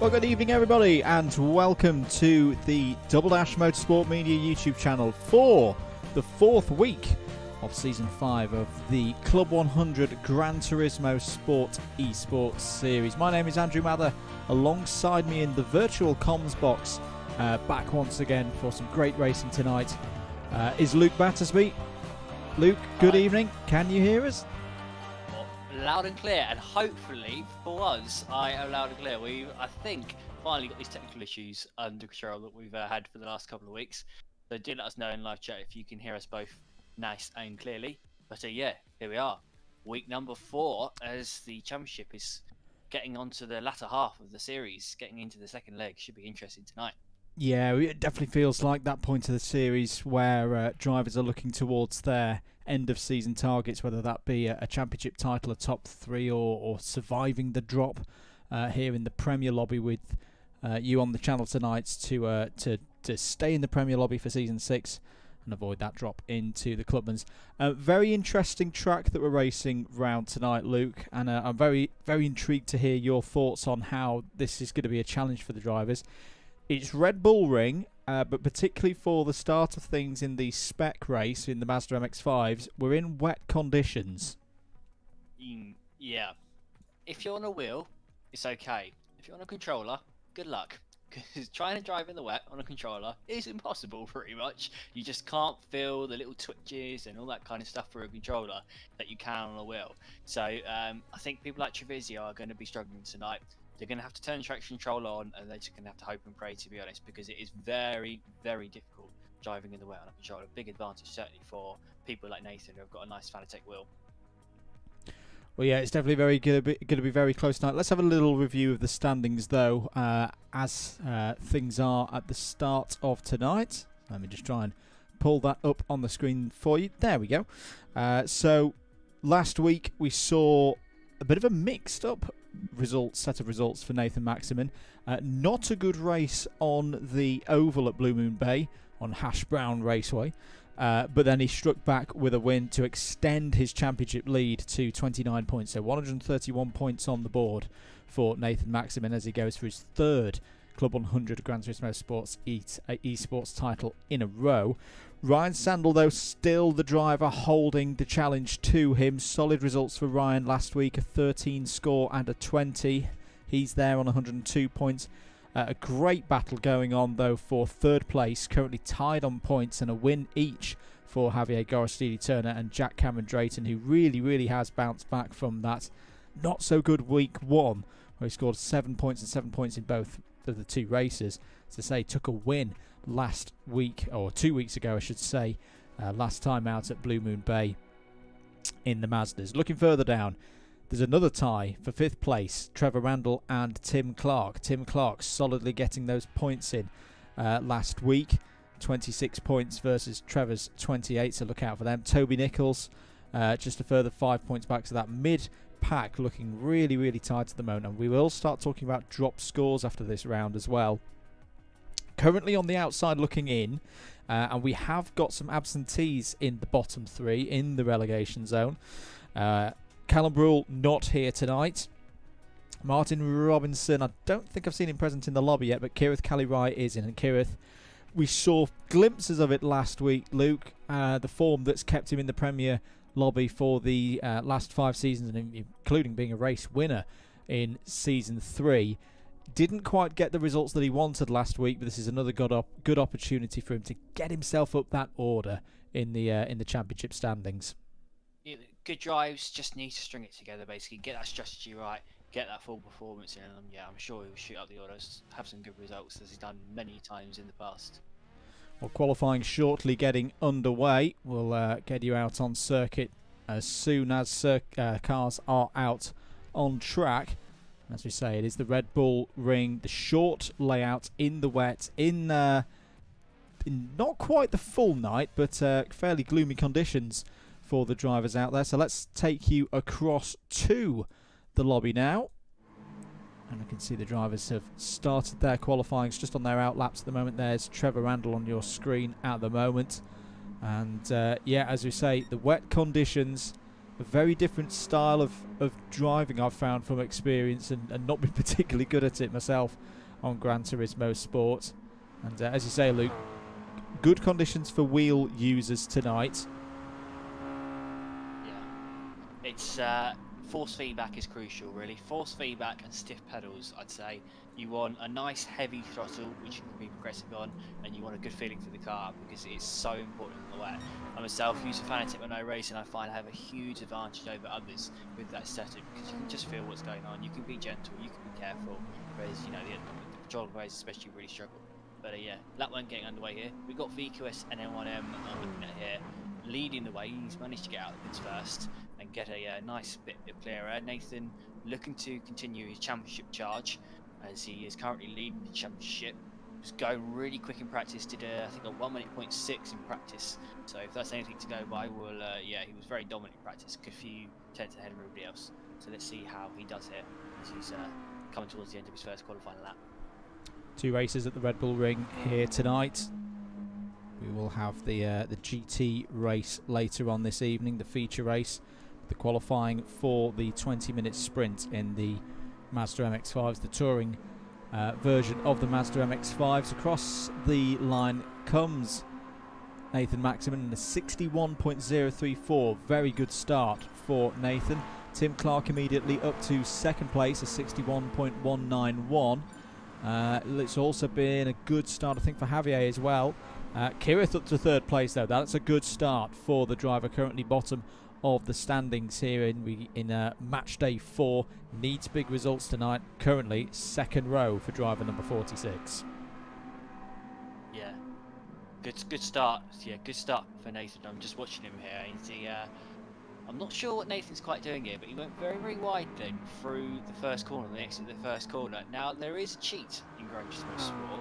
Well, good evening, everybody, and welcome to the Double Dash Motorsport Media YouTube channel for the fourth week of Season 5 of the Club 100 Gran Turismo Sport Esports Series. My name is Andrew Mather. Alongside me in the virtual comms box, back once again for some great racing tonight, is Luke Battersby. Luke, good evening. Can you hear us? Loud and clear, and hopefully for once I am loud and clear. I think, finally got these technical issues under control that we've had for the last couple of weeks. So do let us know in live chat if you can hear us both nice and clearly. But yeah, here we are, week number 4, as the championship is getting onto the latter half of the series, getting into the second leg. Should be interesting tonight. Yeah, it definitely feels like that point of the series where drivers are looking towards their end of season targets, whether that be a championship title, a top 3, or surviving the drop here in the Premier lobby with you on the channel tonight to stay in the Premier lobby for season 6 and avoid that drop into the Clubman's. Very interesting track that we're racing round tonight, Luke, and I'm very, very intrigued to hear your thoughts on how this is going to be a challenge for the drivers. It's Red Bull Ring, but particularly for the start of things in the spec race in the Mazda MX-5s, we're in wet conditions. Yeah. If you're on a wheel, it's okay. If you're on a controller, good luck. Because trying to drive in the wet on a controller is impossible, pretty much. You just can't feel the little twitches and all that kind of stuff for a controller that you can on a wheel. So I think people like Treviso are going to be struggling tonight. They're going to have to turn the traction control on, and they're just going to have to hope and pray, to be honest, because it is very, very difficult driving in the wet on a controller. Big advantage, certainly, for people like Nathan, who have got a nice Fanatec wheel. Well, yeah, it's definitely going to be very close tonight. Let's have a little review of the standings, though, as things are at the start of tonight. Let me just try and pull that up on the screen for you. There we go. So, last week we saw a bit of a mixed-up set of results for Nathan Maximin. Not a good race on the oval at Blue Moon Bay on Hash Brown Raceway, but then he struck back with a win to extend his championship lead to 29 points. So 131 points on the board for Nathan Maximin as he goes for his third Club 100 Gran Turismo Sports eSports title in a row. Ryan Sandel, though, still the driver holding the challenge to him. Solid results for Ryan last week, a 13 score and a 20. He's there on 102 points. A great battle going on, though, for third place, currently tied on points and a win each for Javier Gorostidi-Turner and Jack Cameron Drayton, who really, really has bounced back from that not-so-good week 1, where he scored 7 points and 7 points in both of the 2 races. As I say, took a win last week, or 2 weeks ago I should say, last time out at Blue Moon Bay in the Mazdas. Looking further down, there's another tie for 5th place, Trevor Randall and Tim Clark. Tim Clark solidly getting those points in last week, 26 points versus Trevor's 28, so look out for them. Toby Nichols just a further 5 points back, so that mid-pack looking really, really tight at the moment, and we will start talking about drop scores after this round as well. Currently on the outside looking in, and we have got some absentees in the bottom 3 in the relegation zone. Callum Brule not here tonight. Martin Robinson, I don't think I've seen him present in the lobby yet, but Kirith Kalirai is in. And Kirith, we saw glimpses of it last week, Luke, the form that's kept him in the Premier lobby for the last 5 seasons, including being a race winner in Season 3. Didn't quite get the results that he wanted last week, but this is another good opportunity for him to get himself up that order in the championship standings. Yeah, good drives, just need to string it together, basically. Get that strategy right, get that full performance in, and yeah, I'm sure he'll shoot up the orders, have some good results, as he's done many times in the past. Well, qualifying shortly getting underway. We'll get you out on circuit as soon as cars are out on track. As we say, it is the Red Bull Ring, the short layout in the wet, in not quite the full night, but fairly gloomy conditions for the drivers out there. So let's take you across to the lobby now. And I can see the drivers have started their qualifying just on their out laps at the moment. There's Trevor Randall on your screen at the moment. And yeah, as we say, the wet conditions, a very different style of driving I've found from experience, and not been particularly good at it myself on Gran Turismo Sport. And as you say, Luke, good conditions for wheel users tonight. Yeah, it's force feedback is crucial, really. Force feedback and stiff pedals, I'd say. You want a nice heavy throttle, which you can be progressive on, and you want a good feeling for the car because it's so important on the wet. I myself use a fanatic when I race, and I find I have a huge advantage over others with that setup because you can just feel what's going on. You can be gentle, you can be careful, whereas the control guys especially really struggle. But yeah, lap one getting underway here. We've got VQS and N1M looking at here, leading the way. He's managed to get out of the pits first and get a nice bit of clear air. Nathan looking to continue his championship charge as he is currently leading the championship. He was going really quick in practice, did I think a 1:06 in practice. So if that's anything to go by, well, yeah, he was very dominant in practice, a few tenths ahead of everybody else. So let's see how he does here as he's coming towards the end of his first qualifying lap. 2 races at the Red Bull Ring here tonight. We will have the GT race later on this evening, the feature race, the qualifying for the 20-minute sprint in the Mazda MX-5s, the touring version of the Mazda MX-5s. Across the line comes Nathan Maximin in a 61.034. Very good start for Nathan. Tim Clark immediately up to second place, a 61.191. It's also been a good start, I think, for Javier as well. Kirith up to third place, though. That's a good start for the driver, currently bottom of the standings here in match day 4. Needs big results tonight. Currently second row for driver number 46. Yeah, good start. Yeah, good start for Nathan. I'm just watching him here. I'm not sure what Nathan's quite doing here, but he went very, very wide then through the first corner, the exit of the first corner. Now, there is a cheat in Gran Turismo Sport,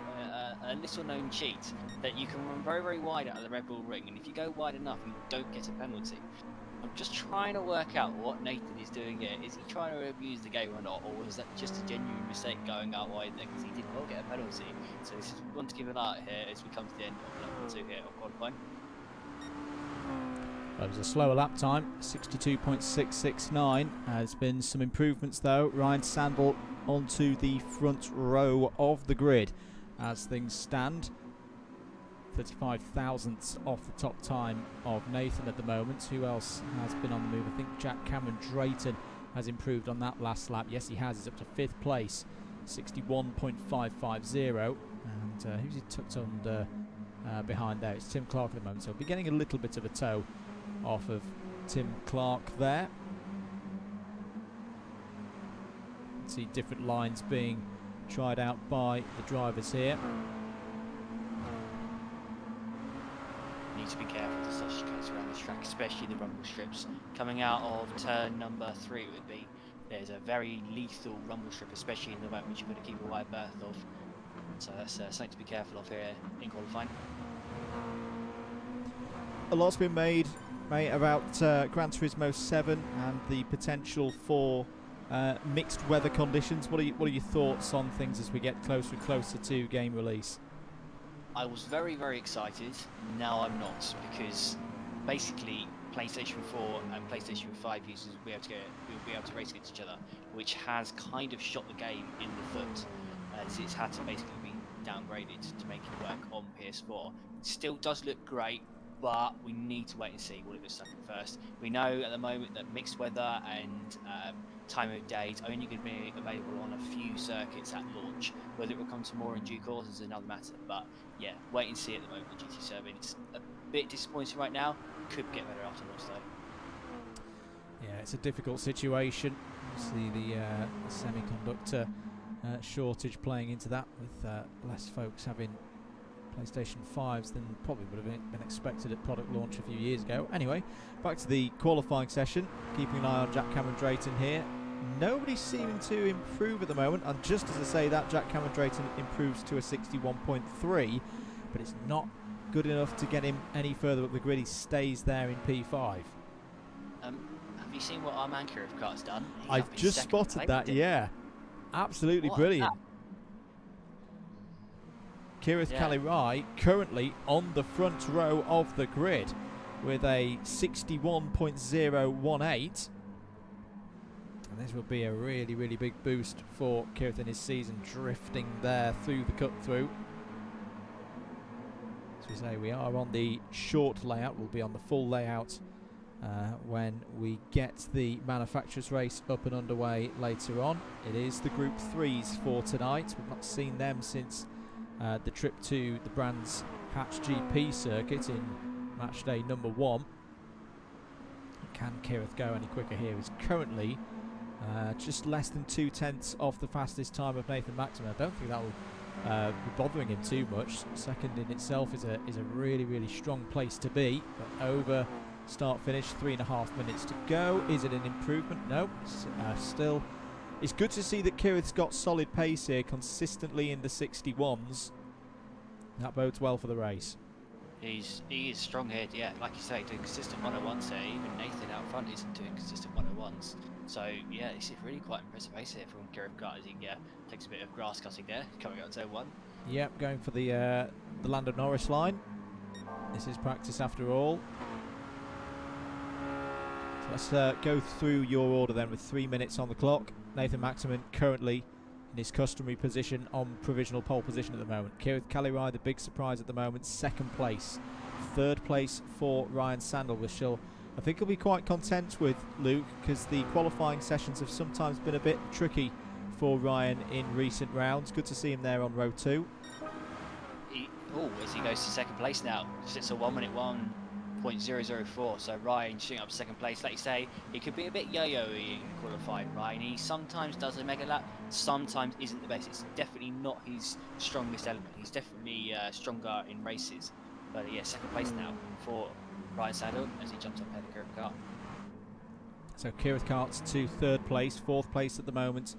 a little-known cheat, that you can run very, very wide out of the Red Bull Ring, and if you go wide enough, you don't get a penalty. I'm just trying to work out what Nathan is doing here. Is he trying to abuse the game or not, or was that just a genuine mistake going out wide there, because he did not get a penalty? So this is one to keep an eye out here as we come to the end of lap 2 here of qualifying. That was a slower lap time, 62.669. Has been some improvements though. Ryan Sandel onto the front row of the grid as things stand. 35 thousandths off the top time of Nathan at the moment. Who else has been on the move? I think Jack Cameron Drayton has improved on that last lap. Yes, he has. He's up to 5th place, 61.550. And who's he tucked under behind there? It's Tim Clark at the moment. So we'll be getting a little bit of a tow off of Tim Clark there. See different lines being tried out by the drivers here. Need to be careful to such a case around this track, especially the rumble strips. Coming out of turn number 3 it would be. There's a very lethal rumble strip, especially in the wet, which you've got to keep a wide berth of. So that's something to be careful of here in qualifying. A lot's been made about Gran Turismo 7 and the potential for mixed weather conditions. What are your thoughts on things as we get closer and closer to game release? I was very, very excited. Now I'm not, because basically PlayStation 4 and PlayStation 5 users will be able to race against each other, which has kind of shot the game in the foot, as it's had to basically be downgraded to make it work on PS4. It still does look great, but we need to wait and see what it looks like at first. We know at the moment that mixed weather and time of day is only going to be available on a few circuits at launch. Whether it will come to more in due course is another matter, but yeah, wait and see at the moment with GT7. It's a bit disappointing right now, could get better after launch though. Yeah, it's a difficult situation. Obviously the semiconductor shortage playing into that, with less folks having PlayStation 5s than probably would have been expected at product launch a few years ago. Anyway, back to the qualifying session. Keeping an eye on Jack Cameron Drayton here. Nobody's seeming to improve at the moment, and just as I say that, Jack Cameron Drayton improves to a 61.3, but it's not good enough to get him any further up the grid. He stays there in P5. Have you seen what our man Kirith Kart's done? I've just spotted that, yeah. Absolutely brilliant. Kirith Kalirai currently on the front row of the grid with a 61.018. And this would be a really, really big boost for Kirith in his season, drifting there through the cut through. As we say, we are on the short layout. We'll be on the full layout when we get the manufacturers race up and underway later on. It is the Group 3s for tonight. We've not seen them since the trip to the Brands Hatch GP circuit in match day number 1. Can Kirith go any quicker here? He's currently just less than 2/10 off the fastest time of Nathan Maxman. I don't think that will be bothering him too much. Second in itself is a really, really strong place to be. But over start finish, 3.5 minutes to go. Is it an improvement? No, still. It's good to see that Kirith's got solid pace here, consistently in the 61s. That bodes well for the race. He is strong here, yeah. Like you say, doing consistent 101s there. Even Nathan out front isn't doing consistent 101s. So yeah, this is really quite impressive race here from Kirith Kart as he takes a bit of grass cutting there, coming out to 1. Yep, going for the Lando Norris line. This is practice after all. So let's go through your order then with 3 minutes on the clock. Nathan Maxman currently in his customary position on provisional pole position at the moment. Kirith Kalirai, the big surprise at the moment, 2nd place. 3rd place for Ryan Sandel, which I think he'll be quite content with, Luke, because the qualifying sessions have sometimes been a bit tricky for Ryan in recent rounds. Good to see him there on row 2. As he goes to 2nd place now, sits at 1 minute 1.004. So Ryan shooting up 2nd place. Like you say, he could be a bit yo-yo-y in qualifying. Ryan, he sometimes does a mega lap, sometimes isn't the best. It's definitely not his strongest element. He's definitely stronger in races. But yeah, 2nd place now for Ryan Sandel as he jumps up ahead of Kirith Kart. So Kirith Kart's to 3rd place, 4th place at the moment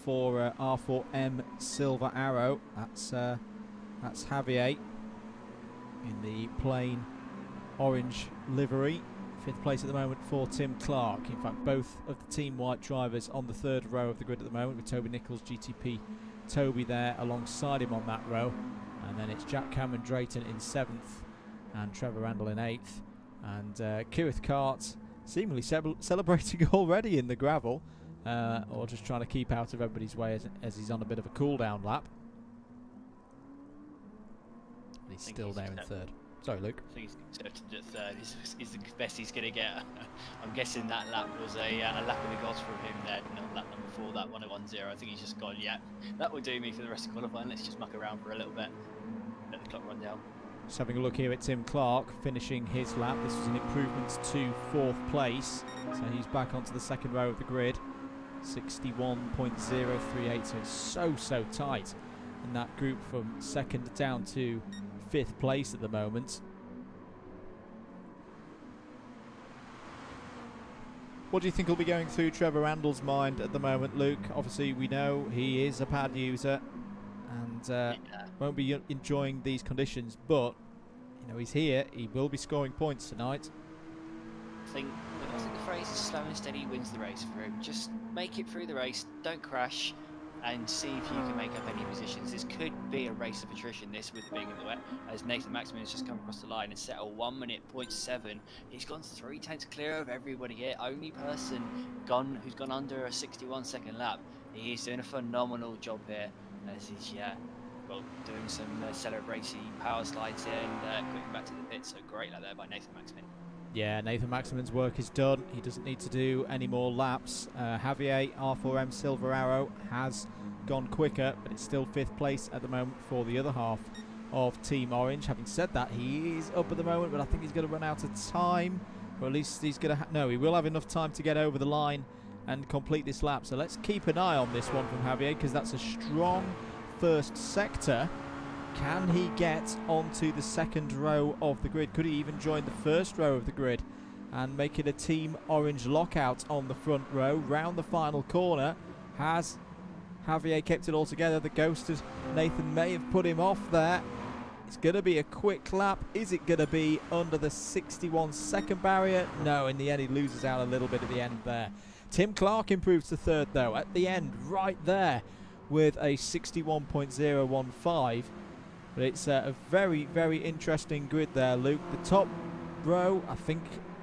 for R4M Silver Arrow. That's Javier in the plain orange livery. 5th place at the moment for Tim Clark. In fact, both of the Team White drivers on the 3rd row of the grid at the moment, with Toby Nichols, GTP Toby there alongside him on that row. And then it's Jack Cameron Drayton in 7th and Trevor Randall in 8th. And Kirith Kart seemingly celebrating already in the gravel, or just trying to keep out of everybody's way as he's on a bit of a cool-down lap. He's still there in 3rd. Sorry, Luke. I think he's conservative at 3rd. Is the best he's going to get. I'm guessing that lap was a lap of the gods from him there. Not lap number 4, that 101.0. I think he's just gone, yeah, that will do me for the rest of qualifying. Let's just muck around for a little bit. Let the clock run down. Just having a look here at Tim Clark finishing his lap. This was an improvement to 4th place. So he's back onto the 2nd row of the grid. 61.038. So it's so tight in that group from 2nd down to 5th place at the moment. What do you think will be going through Trevor Randall's mind at the moment, Luke? Obviously, we know he is a pad user and won't be enjoying these conditions, but you know he's here. He will be scoring points tonight. I think the phrase is slow and steady wins the race for him. Just make it through the race, don't crash, and see if you can make up any positions. This could be a race of attrition, this, with being in the wet, as Nathan Maxman has just come across the line and set a 1 minute 0.7. He's gone 3/10 clear of everybody here. Only person who's gone under a 61-second lap. He's doing a phenomenal job here, as he's doing some celebratory power slides here and quick back to the pit. So great lap there by Nathan Maxman. Yeah, Nathan Maxman's work is done. He doesn't need to do any more laps. Javier, R4M Silver Arrow, has gone quicker, but it's still 5th place at the moment for the other half of Team Orange. Having said that, he is up at the moment, but I think he's going to run out of time. Or at least he's going to... no, he will have enough time to get over the line and complete this lap. So let's keep an eye on this one from Javier, because that's a strong first sector. Can he get onto the 2nd row of the grid? Could he even join the 1st row of the grid and make it a Team Orange lockout on the front row? Round the final corner. Has Javier kept it all together? The ghost of Nathan may have put him off there. It's going to be a quick lap. Is it going to be under the 61-second barrier? No, in the end he loses out a little bit at the end there. Tim Clark improves to 3rd though, at the end, right there, with a 61.015. But it's a very, very interesting grid there, Luke. The top row, I think,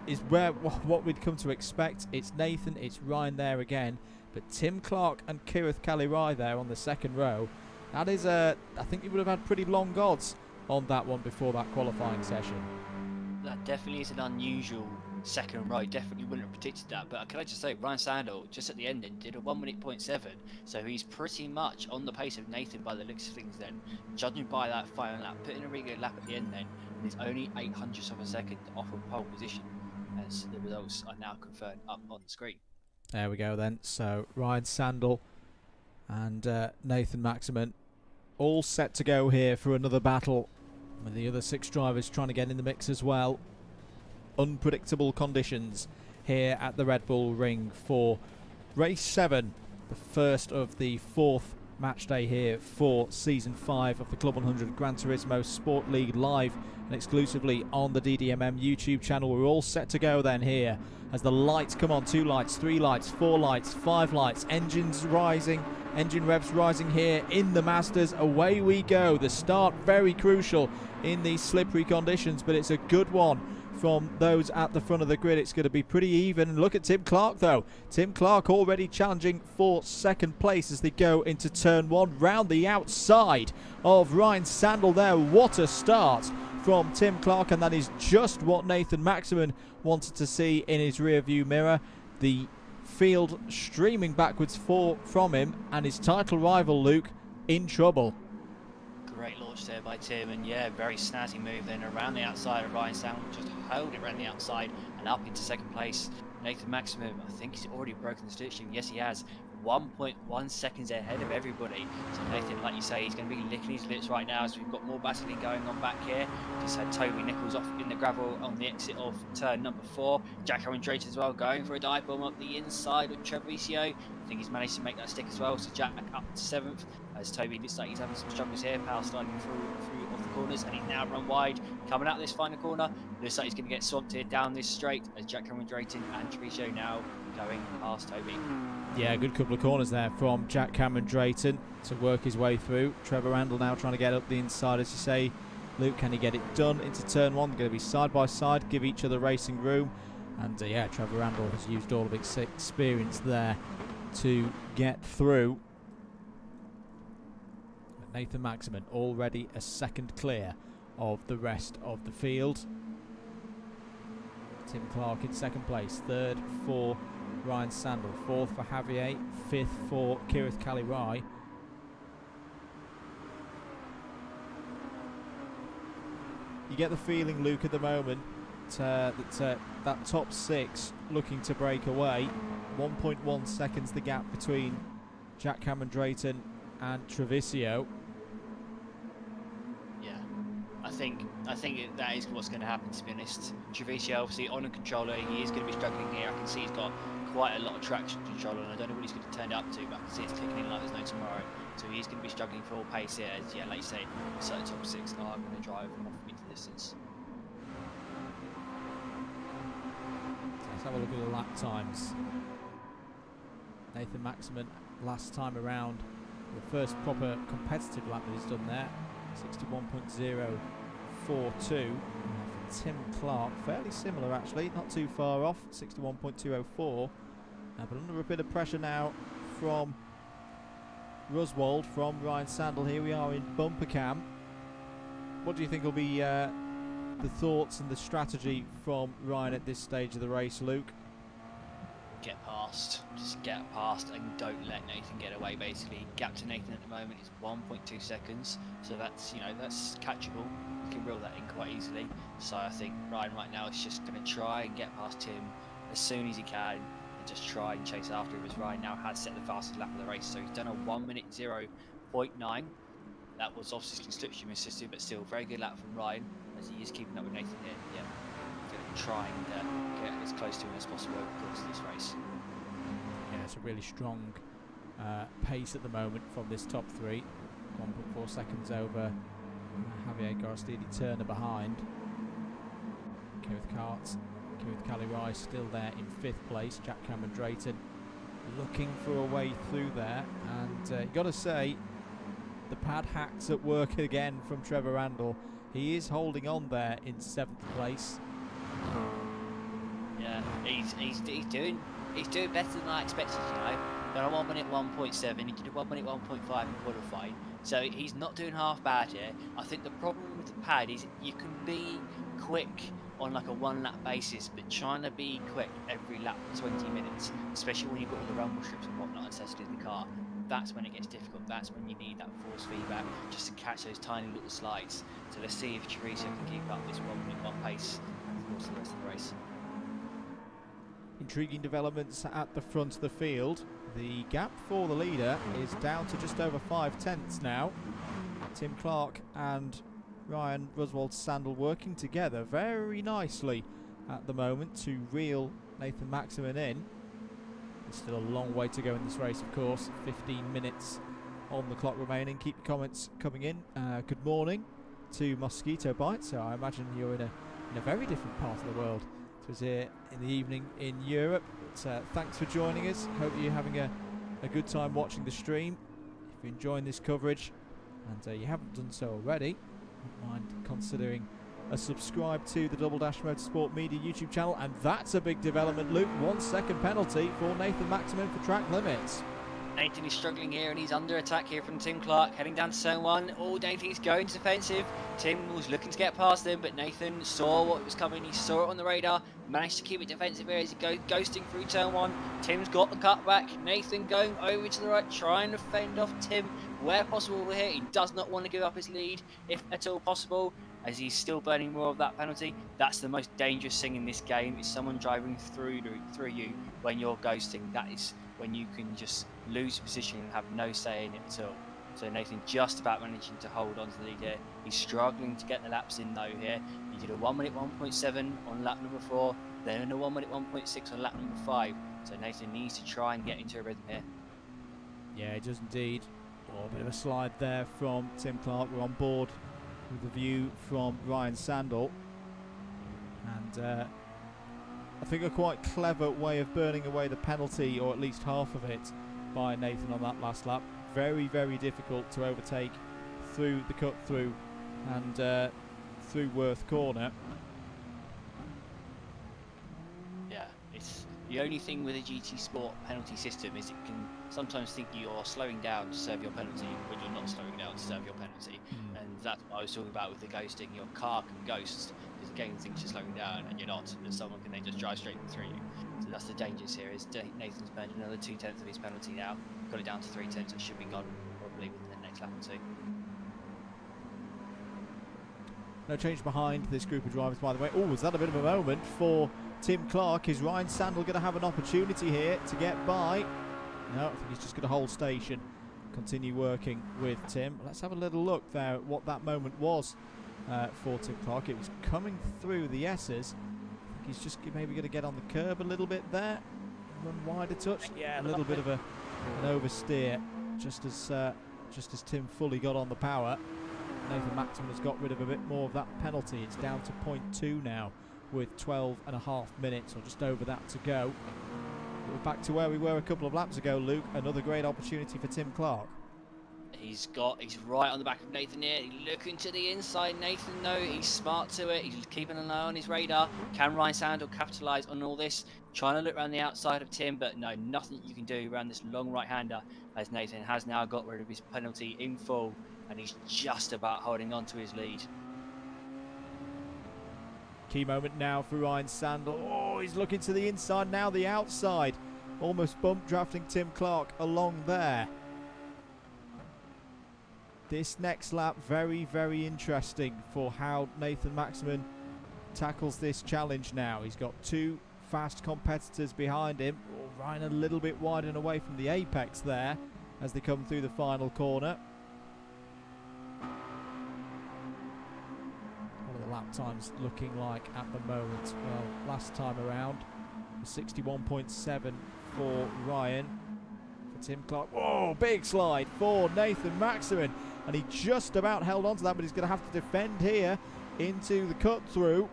is where what we'd come to expect. It's Nathan, it's Ryan there again, but Tim Clark and Kirith Kalirai there on the second row. That is I think you would have had pretty long odds on that one before that qualifying session. That definitely is an unusual second row. Definitely wouldn't have predicted that. But can I just say, Ryan Sandel just at the end did a 1 minute .7, so he's pretty much on the pace of Nathan by the looks of things. Then, judging by that final lap, putting a really good lap at the end, then and he's only 0.08 of a second off of pole position, as the results are now confirmed up on the screen. There we go then. So Ryan Sandel and Nathan Maximin all set to go here for another battle, with the other 6 drivers trying to get in the mix as well. Unpredictable conditions here at the Red Bull Ring for race 7, the first of the 4th match day here for season 5 of the Club 100 Gran Turismo Sport League, live and exclusively on the DDMM YouTube channel. We're all set to go then here as the lights come on. 2 lights, 3 lights, 4 lights, 5 lights, engines rising, engine revs rising here in the Masters. Away we go. The start very crucial in these slippery conditions, but it's a good one from those at the front of the grid. It's going to be pretty even. And look at Tim Clark though. Tim Clark already challenging for second place as they go into turn 1, round the outside of Ryan Sandel there. What a start from Tim Clark, and that is just what Nathan Maximin wanted to see in his rear view mirror. The field streaming backwards from him, and his title rival Luke in trouble. Great launch there by Tim, and yeah, very snazzy move then around the outside of Ryan Sandel, just held it around the outside and up into second place. Nathan Maximum, I think he's already broken the stitching. Yes, he has. 1.1 seconds ahead of everybody. So Nathan, like you say, he's going to be licking his lips right now as we've got more battling going on back here. Just had Toby Nichols off in the gravel on the exit of turn number 4. Jack Owen Drayton as well, going for a dive bomb up the inside of Treviso. I think he's managed to make that stick as well. So Jack up to 7th as Toby looks like he's having some struggles here. Power sliding through off the corners, and he's now run wide. Coming out this final corner, looks like he's going to get swamped here down this straight as Jack Owen Drayton and Treviso now going past Toby. Yeah, good couple of corners there from Jack Cameron Drayton to work his way through. Trevor Randall now trying to get up the inside, as you say. Luke, can he get it done into turn 1? They're going to be side by side, give each other racing room. And yeah, Trevor Randall has used all of his experience there to get through. But Nathan Maximin already a second clear of the rest of the field. Tim Clark in second place, third for Ryan Sandel, 4th for Javier, 5th for Kirith Kalirai. You get the feeling, Luke, at the moment that top 6 looking to break away. 1.1 seconds the gap between Jack Cameron Drayton and Treviso. I think that is what's going to happen, to be honest. Treviso obviously on a controller, he is going to be struggling here. I can see he's got quite a lot of traction control, and I don't know what he's going to turn it up to, but I can see it's clicking in like there's no tomorrow. So he's going to be struggling for pace here, as yeah, like you say, certain top 6 are going to drive him off into the distance. Let's have a look at the lap times. Nathan Maximin last time around, the first proper competitive lap that he's done there, 61.042. Tim Clark, fairly similar actually, not too far off, 61.204. But under a bit of pressure now from Ruswald, from Ryan Sandel. Here we are in bumper cam. What do you think will be the thoughts and the strategy from Ryan at this stage of the race, Luke? Get past, just get past and don't let Nathan get away, basically. Gap to Nathan at the moment is 1.2 seconds, so that's, that's catchable. You can reel that in quite easily. So I think Ryan right now is just going to try and get past him as soon as he can and just try and chase after him, as Ryan now has set the fastest lap of the race. So he's done a 1 minute 0.9. That was obviously constriction assisted, but still very good lap from Ryan as he is keeping up with Nathan here. Yeah. Try and get as close to him as possible over the course of this race. Yeah, it's a really strong pace at the moment from this top 3. 1.4 seconds over Javier Gorostidi Turner behind. Kirith Kalirai still there in 5th place. Jack Cameron Drayton looking for a way through there, and you've got to say the pad hacks at work again from Trevor Randall. He is holding on there in 7th place. Yeah, he's doing better than I expected. You know, got a 1 minute 1.7. He did a 1 minute 1.5 in qualifying, so he's not doing half bad here. I think the problem with the pad is you can be quick on like a 1 lap basis, but trying to be quick every lap for 20 minutes, especially when you've got all the rumble strips and whatnot associated in the car, that's when it gets difficult. That's when you need that force feedback just to catch those tiny little slides. So let's see if Teresa can keep up this 1 minute 1 pace for the rest of the race. Intriguing developments at the front of the field. The gap for the leader is down to just over 5/10 now. Tim Clark and Ryan Roswald-Sandel working together very nicely at the moment to reel Nathan Maximin in. There's still a long way to go in this race, of course. 15 minutes on the clock remaining. Keep your comments coming in. Good morning to Mosquito Bite. So I imagine you're in a very different part of the world. It was here in the evening in Europe. But, thanks for joining us. Hope you're having a good time watching the stream. If you're enjoying this coverage and you haven't done so already, don't mind considering a subscribe to the Double Dash Motorsport Media YouTube channel. And that's a big development, Luke. 1 second penalty for Nathan Maximin for track limits. Nathan is struggling here and he's under attack here from Tim Clark, heading down to zone 1. Oh, Nathan's going defensive. Tim was looking to get past him, but Nathan saw what was coming. He saw it on the radar, managed to keep it defensive here as he goes ghosting through turn 1. Tim's got the cutback. Nathan going over to the right, trying to fend off Tim where possible here. He does not want to give up his lead, if at all possible, as he's still burning more of that penalty. That's the most dangerous thing in this game, is someone driving through you when you're ghosting. That is when you can just lose position and have no say in it at all. So Nathan just about managing to hold on to the lead here. He's struggling to get the laps in though here. He did a 1 minute 1.7 on lap number 4, then a 1 minute 1.6 on lap number 5. So Nathan needs to try and get into a rhythm here. Yeah, it does indeed. Oh, a bit of a slide there from Tim Clark. We're on board with the view from Ryan Sandel. And I think a quite clever way of burning away the penalty, or at least half of it, by Nathan on that last lap. Very, very difficult to overtake through the cut through and through Worth Corner. Yeah, it's the only thing with a GT Sport penalty system is it can sometimes think you're slowing down to serve your penalty when you're not slowing down to serve your penalty. And that's what I was talking about with the ghosting. Your car can ghost because the game thinks you're slowing down and you're not, and someone can then just drive straight through you. So that's the dangers here. Is Nathan's burned another 2/10 of his penalty now, got it down to 3/10, so it should be gone probably within the next lap or 2. No change behind this group of drivers, by the way. Oh, was that a bit of a moment for Tim Clark? Is Ryan Sandel going to have an opportunity here to get by? No, I think he's just going to hold station, continue working with Tim. Let's have a little look there at what that moment was for Tim Clark. It was coming through the S's. I think he's just maybe going to get on the curb a little bit there, run wide a touch. Yeah, a little bit of an oversteer, just as Tim fully got on the power. Nathan Maximin has got rid of a bit more of that penalty. It's down to 0.2 now with 12.5 minutes, or just over that, to go. We're back to where we were a couple of laps ago, Luke. Another great opportunity for Tim Clark. He's right on the back of Nathan here. He's looking to the inside. Nathan, no, he's smart to it. He's keeping an eye on his radar. Can Ryan Sandel capitalise on all this? Trying to look around the outside of Tim, but no, nothing you can do around this long right-hander, as Nathan has now got rid of his penalty in full, and he's just about holding on to his lead. Key moment now for Ryan Sandel. Oh, he's looking to the inside, now the outside. Almost bump drafting Tim Clark along there. This next lap, very, very interesting for how Nathan Maximin tackles this challenge now. He's got 2 fast competitors behind him. Oh, Ryan a little bit wide and away from the apex there as they come through the final corner. Lap times looking like at the moment? Well, last time around 61.7 for Ryan. For Tim Clark, whoa, big slide for Nathan Maximin, and he just about held on to that, but he's going to have to defend here into the cut through.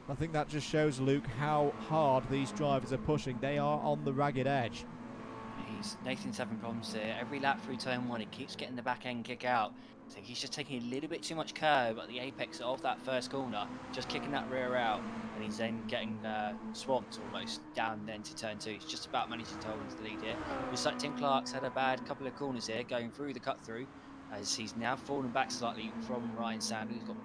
I think that just shows, Luke, how hard these drivers are pushing. They are on the ragged edge. Nathan's having problems there. Every lap through turn 1, he keeps getting the back end kick out. So he's just taking a little bit too much curve at the apex of that first corner, just kicking that rear out, and he's then getting swamped almost down then to turn 2. He's just about managing to hold into the lead here. Looks like Tim Clark's had a bad couple of corners here, going through the cut through, as he's now fallen back slightly from Ryan Sandler. He's got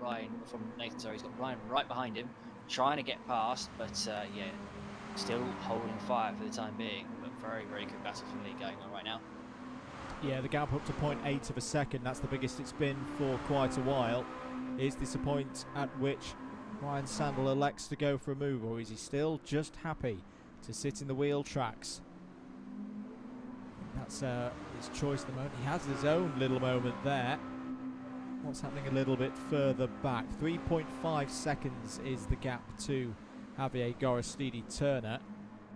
Nathan, sorry, he's got Ryan right behind him, trying to get past, but yeah, still holding fire for the time being. But very, very good battle for the lead going on right now. Yeah, the gap up to 0.8 of a second, that's the biggest it's been for quite a while. Is this a point at which Ryan Sandler elects to go for a move, or is he still just happy to sit in the wheel tracks? That's his choice at the moment. He has his own little moment there. What's happening a little bit further back? 3.5 seconds is the gap to Javier Gorostidi-Turner.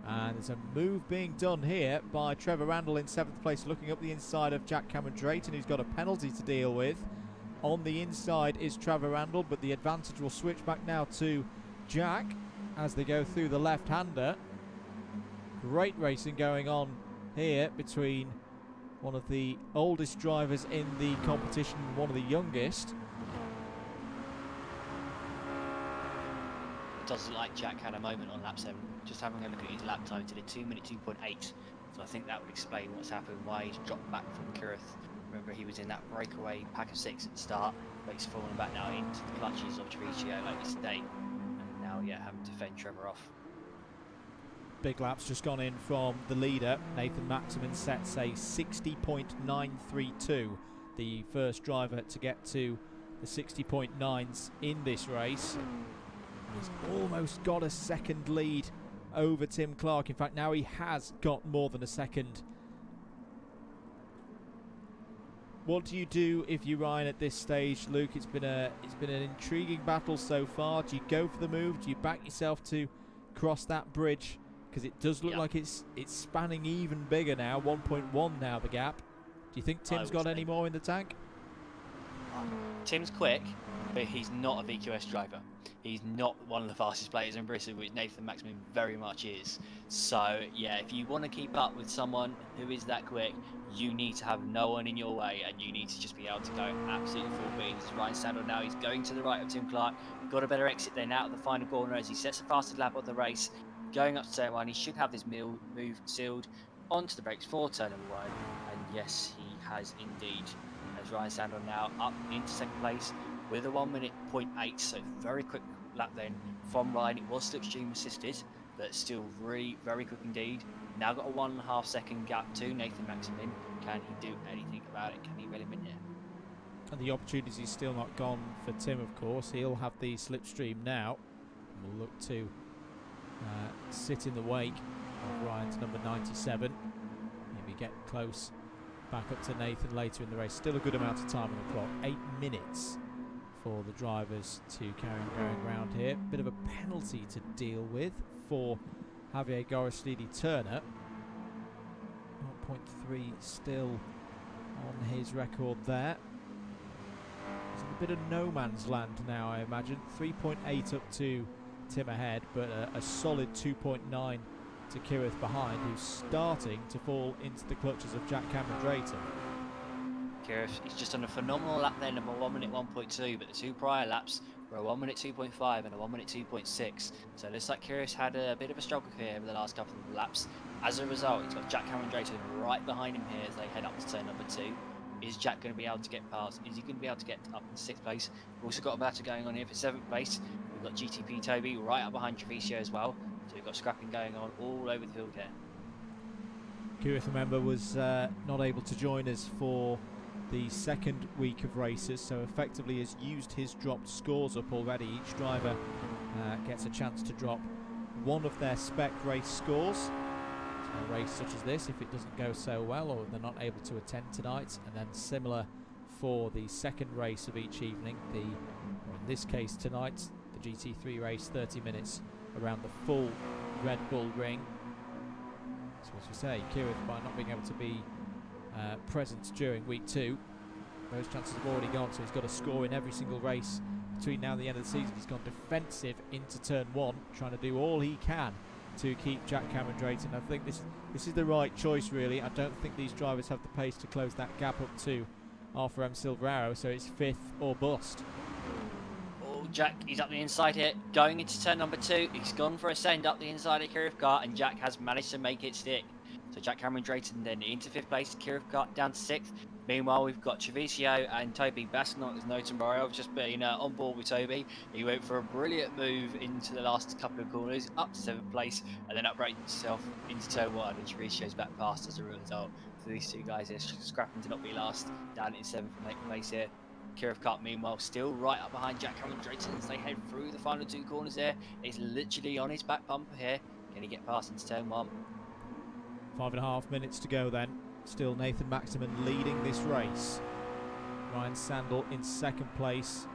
And there's a move being done here by Trevor Randall in 7th place, looking up the inside of Jack Cameron Drayton, who's got a penalty to deal with. On the inside is Trevor Randall, but the advantage will switch back now to Jack as they go through the left-hander. Great racing going on here between one of the oldest drivers in the competition and one of the youngest. Does look like Jack had a moment on lap 7. Just having a look at his lap time, did a 2-minute 2.8. So I think that would explain what's happened, why he's dropped back from Kirith. Remember, he was in that breakaway pack of 6 at the start, but he's fallen back now into the clutches of Trevicio like this today. And now, yeah, having to fend Trevor off. Big laps just gone in from the leader. Nathan Maximin sets a 60.932, the first driver to get to the 60.9s in this race. He's almost got a second lead over Tim Clark. In fact, now he has got more than a second. What do you do if you're Ryan at this stage, Luke? It's been an intriguing battle so far. Do you go for the move? Do you back yourself to cross that bridge? Because it does look like it's spanning even bigger now. 1.1 now the gap. Do you think Tim's got any more in the tank? Tim's quick, but he's not a VQS driver. He's not one of the fastest players in Bristol, which Nathan Maximin very much is. So, yeah, if you want to keep up with someone who is that quick, you need to have no one in your way, and you need to just be able to go absolutely full beans. Ryan Sandler now, he's going to the right of Tim Clark. Got a better exit then out of the final corner as he sets the fastest lap of the race. Going up to turn 1, he should have this move sealed onto the brakes for turn number 1. And yes, he has indeed. As Ryan Sandler now up into 2nd place with a 1-minute 0.8, so very quick lap then from Ryan. It was slipstream assisted, but still very, very quick indeed. Now got a 1.5 second gap to Nathan Maximin. Can he do anything about it? Can he reel him in there? And the opportunity's still not gone for Tim, of course. He'll have the slipstream now. And we'll look to sit in the wake of Ryan's number 97. Maybe get close back up to Nathan later in the race. Still a good amount of time on the clock. 8 minutes for the drivers to carry on going around here. Bit of a penalty to deal with for Javier Gorostidi-Turner. 0.3 still on his record there. It's a bit of no man's land now, I imagine. 3.8 up to Tim ahead, but a solid 2.9 to Kirith behind, who's starting to fall into the clutches of Jack Cameron Drayton. Kirith, he's just done a phenomenal lap then of a 1-minute 1.2, but the 2 prior laps were a 1-minute 2.5 and a 1-minute 2.6. So it looks like Kirith had a bit of a struggle here over the last couple of laps. As a result, he's got Jack Cameron Drayton right behind him here as they head up to turn number 2. Is Jack going to be able to get past? Is he going to be able to get up in 6th place? We've also got a battle going on here for 7th place. We've got GTP Toby right up behind Trevicio as well. So we've got scrapping going on all over the field here. Kirith, remember, was not able to join us for the 2nd week of races, so effectively has used his dropped scores up already. Each driver gets a chance to drop one of their spec race scores. So a race such as this, if it doesn't go so well or they're not able to attend tonight, and then similar for the 2nd race of each evening, or in this case tonight, the GT3 race, 30 minutes around the full Red Bull ring. So as we say, Kirith, by not being able to be present during week 2, those chances have already gone, so he's got to score in every single race between now and the end of the season. He's gone defensive into turn 1, trying to do all he can to keep Jack Cameron Drayton. I think this is the right choice, really. I don't think these drivers have the pace to close that gap up to Arthur M. Silverarrow, so it's 5th or bust. Oh, Jack, he's up the inside here, going into turn number 2. He's gone for a send up the inside of Kirifkart, and Jack has managed to make it stick. So Jack Cameron Drayton then into 5th place, Kirifkart down to 6th. Meanwhile, we've got Treviso and Toby Basnot as no tomorrow. I've just been on board with Toby. He went for a brilliant move into the last couple of corners, up to 7th place, and then uprated himself into turn 1, and Treviso's back past as a result. So these two guys are scrapping to not be last, down in 7th and 8th place here. Kirifkart, meanwhile, still right up behind Jack Cameron Drayton as they head through the final 2 corners there. He's literally on his back bumper here. Can he get past into turn 1? 5.5 minutes to go then. Still Nathan Maximan leading this race. Ryan Sandel in 2nd place,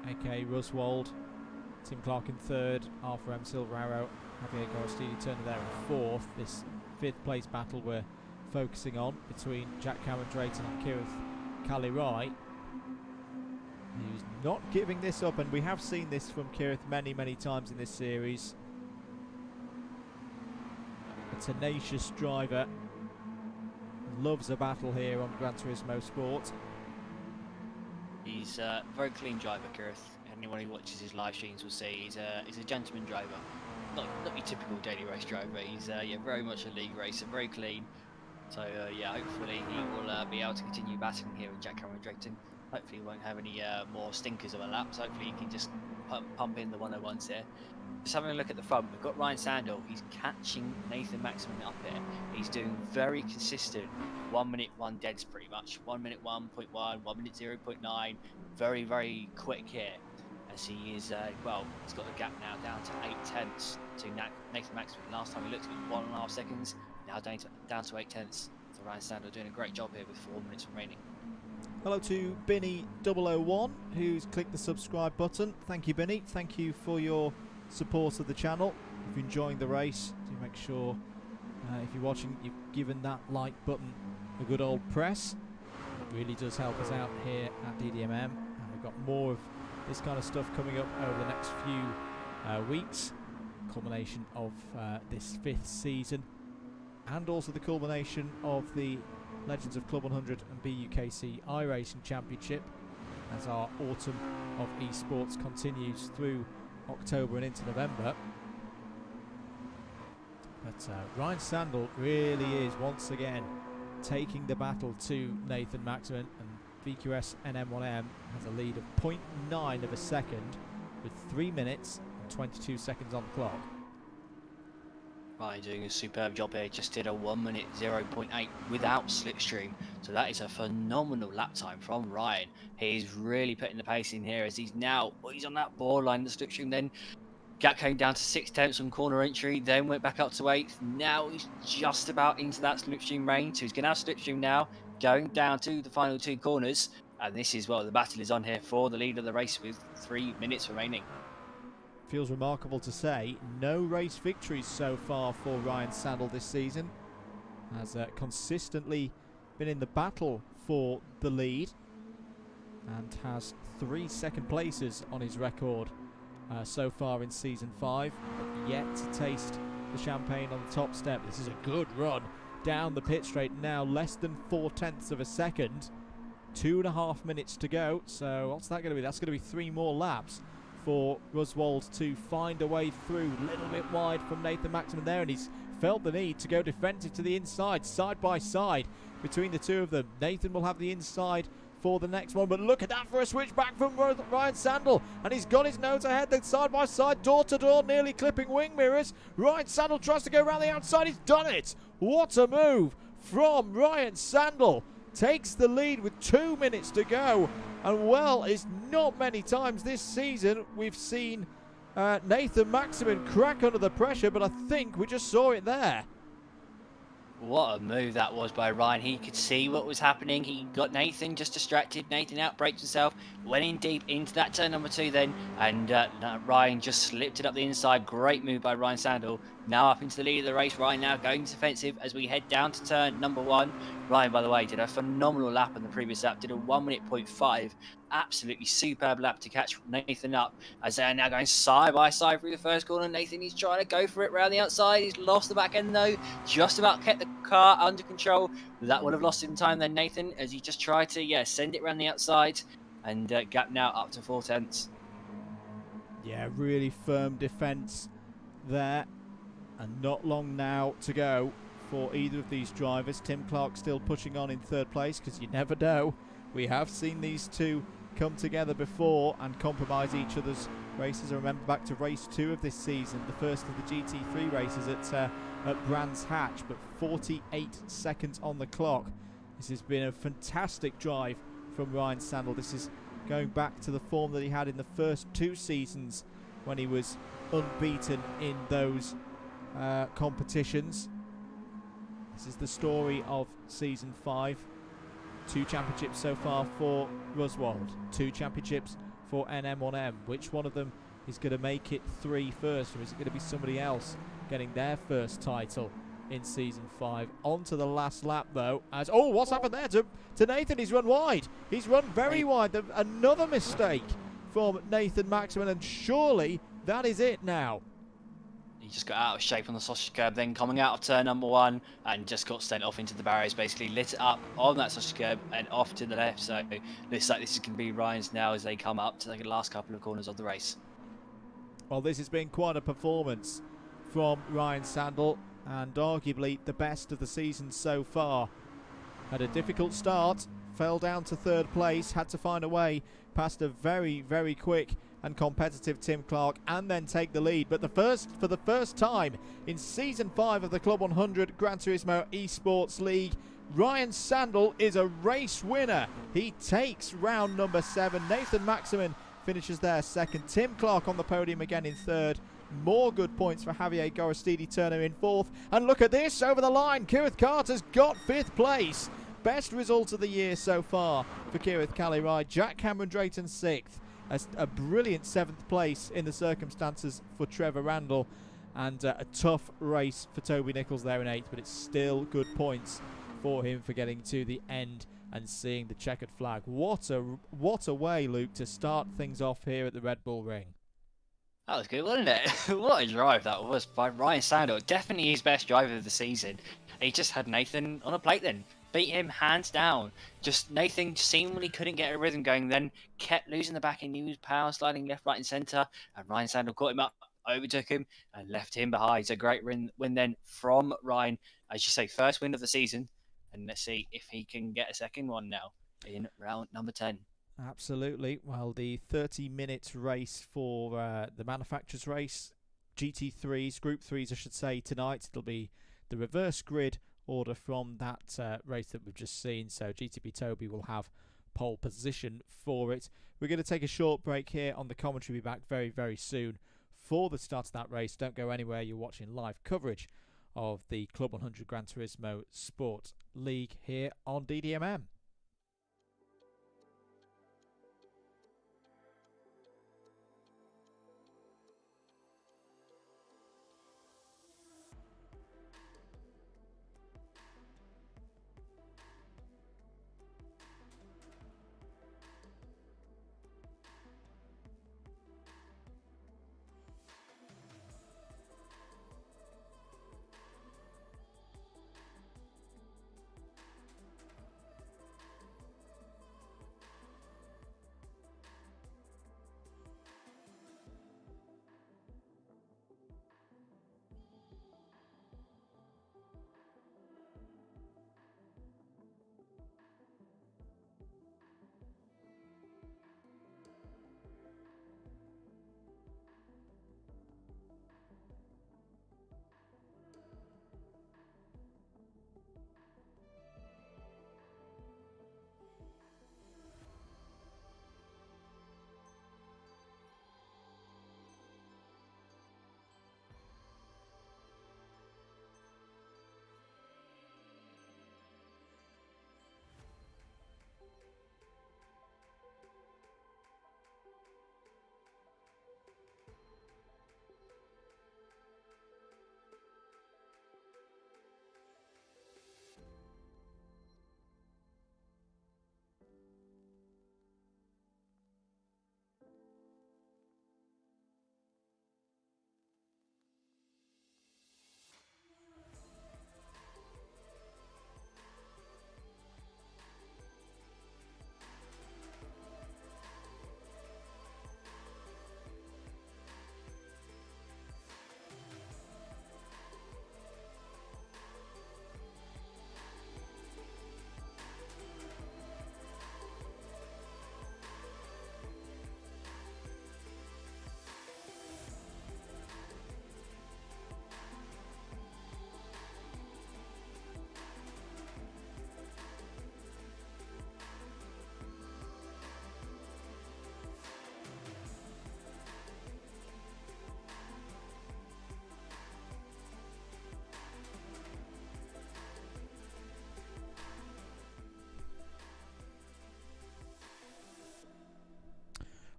aka Ruswold. Tim Clark in 3rd. Arthur M. Silverarrow, Javier Gorostidi Turner there in 4th. This 5th place battle we're focusing on between Jack Cameron Drayton and Kirith Kalirai. He's not giving this up, and we have seen this from Kirith many times in this series. A tenacious driver. Loves a battle here on Gran Turismo Sport. He's a very clean driver, Kirith. Anyone who watches his live streams will see he's a gentleman driver. Not your typical daily race driver. He's yeah, very much a league racer, very clean. So yeah, hopefully he will be able to continue battling here with Jack Cameron Drayton. Hopefully he won't have any more stinkers of a laps. Hopefully he can just pump in the 101s here. Just having a look at the front, we've got Ryan Sandel. He's catching Nathan Maximan up here. He's doing very consistent 1 minute 1 deads pretty much. 1 minute 1.1, 1 minute 0.9. Very quick here. As he is, well, he's got the gap now down to 8/10 to Nathan Maximan. Last time we looked, it was 1.5 seconds. Now down to 8/10. So Ryan Sandel doing a great job here with 4 minutes remaining. Hello to Binny001, who's clicked the subscribe button. Thank you, Binny. Thank you for your support of the channel. If you're enjoying the race, do make sure if you're watching, you've given that like button a good old press. It really does help us out here at DDMM, and we've got more of this kind of stuff coming up over the next few weeks. Culmination of this 5th season, and also the culmination of the Legends of Club 100 and BUKC iRacing Championship, as our autumn of esports continues through October and into November. But Ryan Sandel really is once again taking the battle to Nathan Maximan, and VQS NM1M has a lead of 0.9 of a second with 3 minutes and 22 seconds on the clock. Ryan doing a superb job here, just did a 1 minute 0.8 without slipstream, so that is a phenomenal lap time from Ryan. He's really putting the pace in here as he's on that borderline the slipstream. Then Jack came down to 6/10 on corner entry, then went back up to 8th. Now he's just about into that slipstream range, so he's going to have slipstream now, going down to the final 2 corners, and this is, well, the battle is on here for the lead of the race with 3 minutes remaining. Feels remarkable to say, no race victories so far for Ryan Sandel this season. Has consistently been in the battle for the lead, and has 3 second places on his record so far in season 5, but yet to taste the champagne on the top step. This is a good run down the pit straight now, less than 4/10 of a second. 2.5 minutes to go, so what's that going to be? That's going to be 3 more laps for Ruswold to find a way through. A little bit wide from Nathan Maximan there, and he's felt the need to go defensive to the inside, side by side between the two of them. Nathan will have the inside for the next one, but look at that for a switch back from Ryan Sandel, and he's got his nose ahead, then side by side, door to door, nearly clipping wing mirrors. Ryan Sandel tries to go around the outside, he's done it. What a move from Ryan Sandel. Takes the lead with 2 minutes to go, and well, it's not many times this season we've seen Nathan Maximan crack under the pressure, but I think we just saw it there. What a move that was by Ryan. He could see what was happening. He got Nathan just distracted. Nathan outbraked himself, went in deep into that turn number 2 then, and Ryan just slipped it up the inside. Great move by Ryan Sandel. now up into the lead of the race. Ryan now going defensive as we head down to turn number 1. Ryan, by the way, did a phenomenal lap on the previous lap, did a 1:05. Absolutely superb lap to catch Nathan up as they are now going side by side through the first corner. Nathan, he's trying to go for it around the outside. He's lost the back end though, just about kept the car under control. That would have lost him time then, Nathan, as he just tried to, send it around the outside, and gap now up to 4/10. Yeah, really firm defence there. And not long now to go for either of these drivers. Tim Clark still pushing on in third place, because you never know. We have seen these two come together before and compromise each other's races. I remember back to race 2 of this season, the first of the GT3 races at Brands Hatch, but 48 seconds on the clock. This has been a fantastic drive from Ryan Sandel. This is going back to the form that he had in the first 2 seasons when he was unbeaten in those competitions. This is the story of season 5. 2 championships so far for Ruswald, 2 championships for NM1M. Which one of them is going to make it 3 first, or is it going to be somebody else getting their first title in season 5? On to the last lap though, as what's happened there to Nathan? He's run wide. He's run very wide. Another mistake from Nathan Maximin, and surely that is it now. He just got out of shape on the sausage curb, then coming out of turn number 1 and just got sent off into the barriers, basically lit it up on that sausage curb and off to the left. So looks like this is going to be Ryan's now as they come up to the last couple of corners of the race. Well, this has been quite a performance from Ryan Sandel, and arguably the best of the season so far. Had a difficult start, fell down to third place, had to find a way past a very, very quick and competitive Tim Clark and then take the lead. But for the first time in season 5 of the Club 100 Gran Turismo Esports League, Ryan Sandel is a race winner. He takes round number 7. Nathan Maximin finishes there second. Tim Clark on the podium again in third. More good points for Javier Gorostidi Turner in fourth. And look at this, over the line, Kirith Carter's got 5th place. Best result of the year so far for Kirith Calirai. Jack Cameron Drayton 6th. A brilliant 7th place in the circumstances for Trevor Randall, and a tough race for Toby Nichols there in 8th, but it's still good points for him for getting to the end and seeing the checkered flag. What a way, Luke, to start things off here at the Red Bull Ring. That was good, wasn't it? What a drive that was by Ryan Sandel. Definitely his best drive of the season. He just had Nathan on a plate then. Beat him hands down. Just Nathan seemingly couldn't get a rhythm going, then kept losing the back end. He was power sliding left, right and centre, and Ryan Sandel caught him up, overtook him and left him behind. It's a great win then from Ryan. As you say, first win of the season, and let's see if he can get a second one now in round number 10. Absolutely. Well, the 30-minute race for the manufacturers race, GT3s, Group 3s I should say, tonight. It'll be the reverse grid order from that race that we've just seen. So GTP Toby will have pole position for it. We're going to take a short break here on the commentary. We'll be back very, very soon for the start of that race. Don't go anywhere. You're watching live coverage of the Club 100 Gran Turismo Sport League here on DDMM.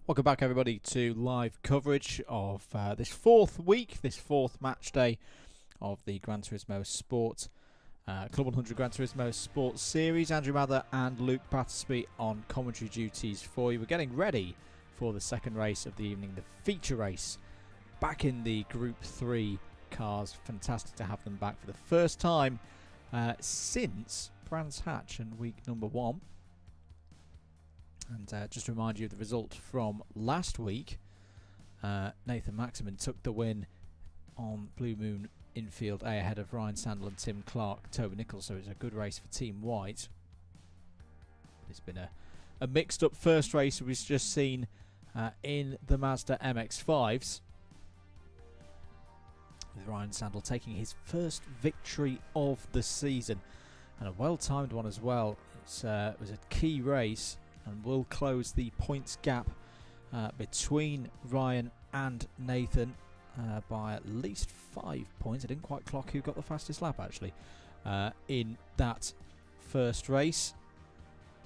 Welcome back, everybody, to live coverage of this fourth match day of the Gran Turismo Sport Club 100 Gran Turismo Sport Series. Andrew Mather and Luke Battersby on commentary duties for you. We're getting ready for the second race of the evening, the feature race, back in the Group 3 cars. Fantastic to have them back for the first time since Brands Hatch and week number 1. And just to remind you of the result from last week, Nathan Maximin took the win on Blue Moon Infield A ahead of Ryan Sandel and Tim Clark, Toby Nichols, so it was a good race for Team White. It's been a mixed up first race we've just seen in the Mazda MX-5s, with Ryan Sandel taking his first victory of the season, and a well-timed one as well. It was a key race and will close the points gap between Ryan and Nathan by at least 5 points. I didn't quite clock who got the fastest lap, actually, in that first race.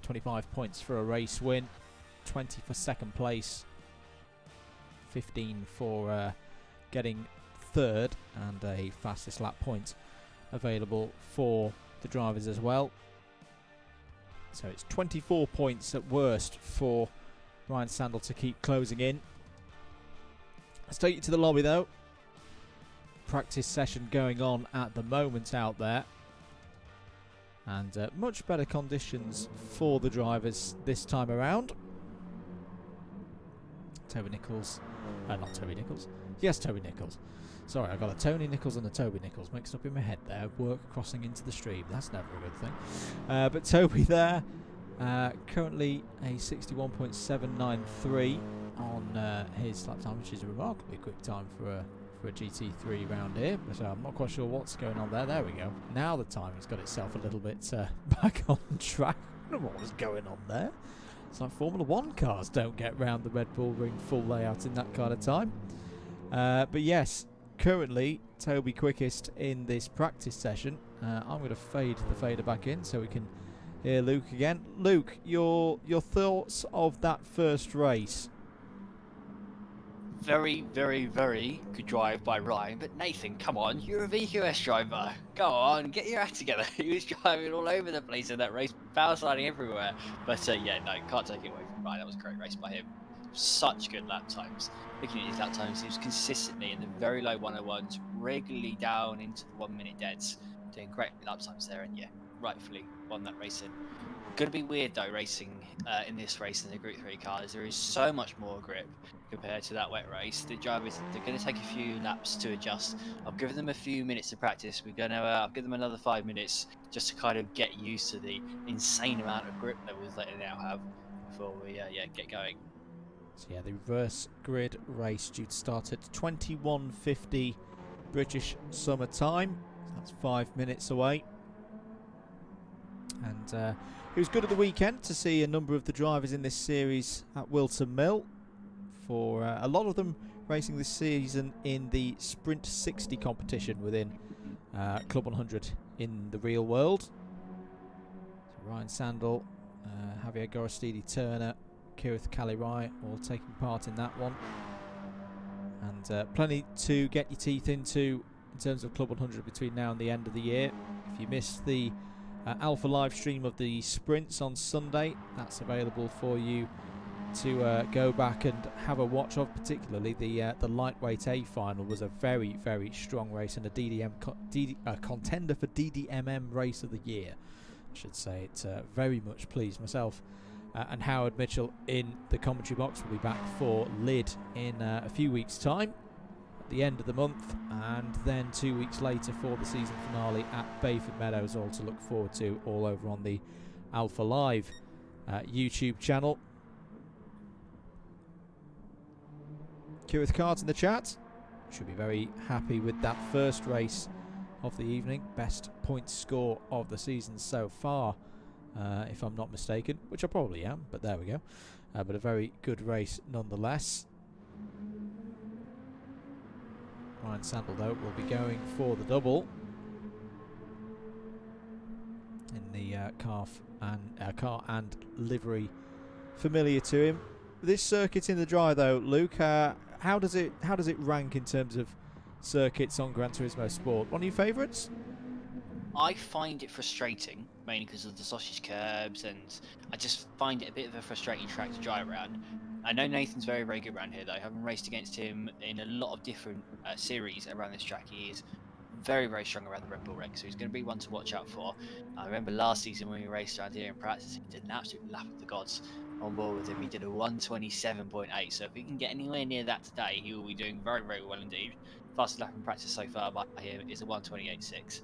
25 points for a race win, 20 for second place, 15 for getting third, and a fastest lap point available for the drivers as well. So it's 24 points at worst for Ryan Sandel to keep closing in. Let's take you to the lobby, though. Practice session going on at the moment out there. And much better conditions for the drivers this time around. Toby Nichols. Not Toby Nichols. Yes, Toby Nichols. Sorry, I got a Tony Nichols and a Toby Nichols mixed up in my head there. Work crossing into the stream. That's never a good thing. But Toby there, currently a 61.793 on his lap time, which is a remarkably quick time for a GT3 round here. But I'm not quite sure what's going on there. There we go. Now the timing's got itself a little bit back on track. I don't know what was going on there. It's like Formula 1 cars don't get round the Red Bull Ring full layout in that kind of time. But yes, currently Toby quickest in this practice session. I'm going to fade the fader back in so we can hear Luke again. Luke, your thoughts of that first race? Very, very, very good drive by Ryan, but Nathan, come on, you're a VQS driver. Go on, get your act together. He was driving all over the place in that race, power sliding everywhere. But yeah, no, can't take it away from Ryan. That was a great race by him. Such good lap times. Looking at his lap times, he was consistently in the very low 101s, regularly down into the 1 minute deads, doing great lap times there, and yeah, rightfully won that race in. Going to be weird though racing in this race in the Group 3 cars. There is so much more grip compared to that wet race. The drivers, they're going to take a few laps to adjust. I've given them a few minutes to practice. We're going to I'll give them another 5 minutes just to kind of get used to the insane amount of grip levels that they now have before we get going. So yeah, the reverse grid race due to start at 21:50 British summer time. So that's 5 minutes away. And it was good at the weekend to see a number of the drivers in this series at Wilton Mill. For a lot of them racing this season in the Sprint 60 competition within Club 100 in the real world. So Ryan Sandel, Javier Gorostidi Turner, Kirith Kalirai all taking part in that one. And plenty to get your teeth into in terms of Club 100 between now and the end of the year. If you missed the Alpha live stream of the sprints on Sunday, that's available for you to go back and have a watch of. Particularly the lightweight A final was a very, very strong race and a contender for DDMM race of the year, I should say. It very much pleased myself and Howard Mitchell in the commentary box. Will be back for Lid in a few weeks time at the end of the month, and then 2 weeks later for the season finale at Bayford Meadows, all to look forward to, all over on the Alpha Live YouTube channel. Kirith Cards in the chat should be very happy with that first race of the evening. Best points score of the season so far, if I'm not mistaken, which I probably am, but there we go. But a very good race nonetheless. Ryan Sandel, though, will be going for the double in the car and livery familiar to him. this circuit in the dry though, Luke, how does it rank in terms of circuits on Gran Turismo Sport? One of your favourites? I find it frustrating, mainly because of the sausage curbs, and I just find it a bit of a frustrating track to drive around. I know Nathan's very, very good around here, though. Having raced against him in a lot of different series around this track, he is very, very strong around the Red Bull ring, so he's going to be one to watch out for. I remember last season when we raced around here in practice, he did an absolute lap of the gods on board with him. He did a 127.8, so if he can get anywhere near that today, he will be doing very, very well indeed. Fastest lap in practice so far by him is a 128.6.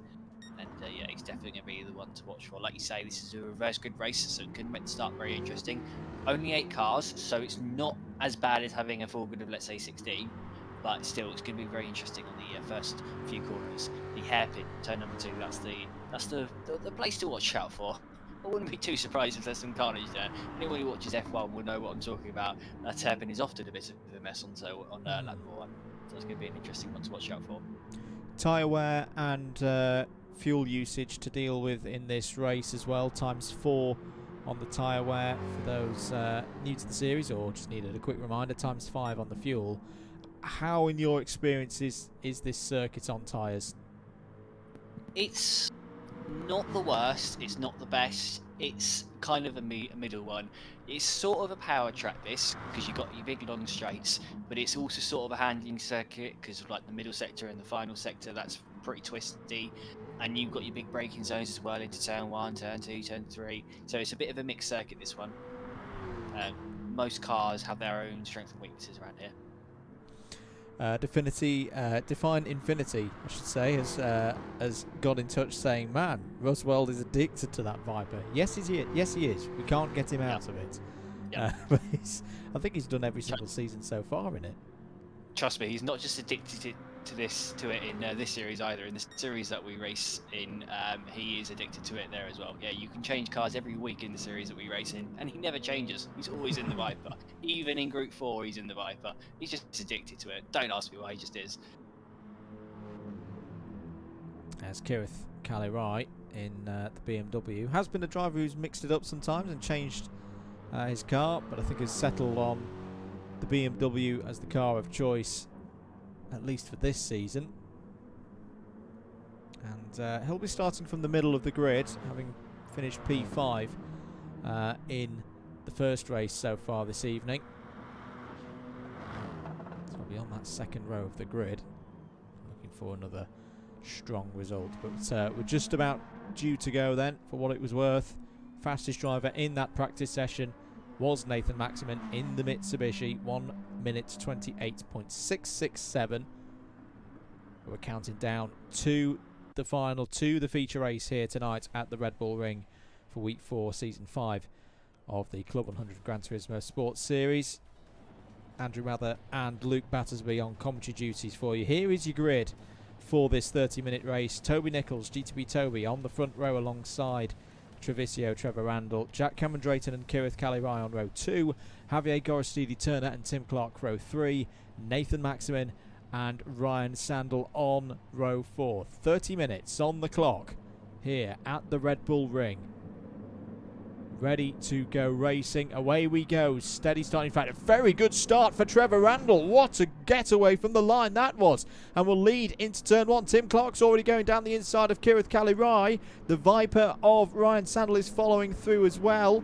And yeah, he's definitely going to be the one to watch for. Like you say, this is a reverse grid race, so it could make the start very interesting. Only 8 cars, so it's not as bad as having a full grid of, let's say, 16. But still, it's going to be very interesting on the first few corners. The hairpin, turn number 2, that's the place to watch out for. I wouldn't be too surprised if there's some carnage there. Anyone who watches F1 will know what I'm talking about. That hairpin is often a bit of a mess on lap number 1. So it's going to be an interesting one to watch out for. Tyre wear and fuel usage to deal with in this race as well, ×4 on the tyre wear for those new to the series or just needed a quick reminder, ×5 on the fuel. How, in your experience, is this circuit on tyres? It's not the worst, it's not the best, it's kind of a middle one. It's sort of a power track, this, because you've got your big long straights, but it's also sort of a handling circuit because of like the middle sector and the final sector, that's pretty twisty. And you've got your big braking zones as well into turn 1, turn 2, turn 3. So it's a bit of a mixed circuit, this one. Most cars have their own strengths and weaknesses around here. Define Infinity, I should say, has got in touch saying, man, Roswell is addicted to that Viper. Yes, he is. We can't get him out of it. Yep. But I think he's done every single season so far in it. Trust me, he's not just addicted to it in this series either. In the series that we race in, he is addicted to it there as well. Yeah, you can change cars every week in the series that we race in, and he never changes. He's always in the Viper. Even in Group 4, he's in the Viper. He's just addicted to it. Don't ask me why, he just is. As Kirith Kalirai in the BMW has been a driver who's mixed it up sometimes and changed his car, but I think has settled on the BMW as the car of choice, at least for this season. And he'll be starting from the middle of the grid, having finished P5 in the first race so far this evening. So he'll be on that second row of the grid, looking for another strong result. But we're just about due to go then, for what it was worth. Fastest driver in that practice session was Nathan Maximin in the Mitsubishi, 1 minute 28.667. We're counting down to the final, to the feature race here tonight at the Red Bull Ring for Week 4, Season 5 of the Club 100 Gran Turismo Sports Series. Andrew Mather and Luke Battersby on commentary duties for you. Here is your grid for this 30-minute race. Toby Nichols, GTB Toby, on the front row alongside Treviso, Trevor Randall, Jack Cameron Drayton and Kirith Kalirai on row 2, Javier Gorostidi Turner and Tim Clark row 3, Nathan Maximin and Ryan Sandel on row 4. 30 minutes on the clock here at the Red Bull Ring. Ready to go racing. Away we go. Steady start. In fact, a very good start for Trevor Randall. What a getaway from the line that was. And will lead into turn 1. Tim Clark's already going down the inside of Kirith Kalirai. The Viper of Ryan Sandel is following through as well.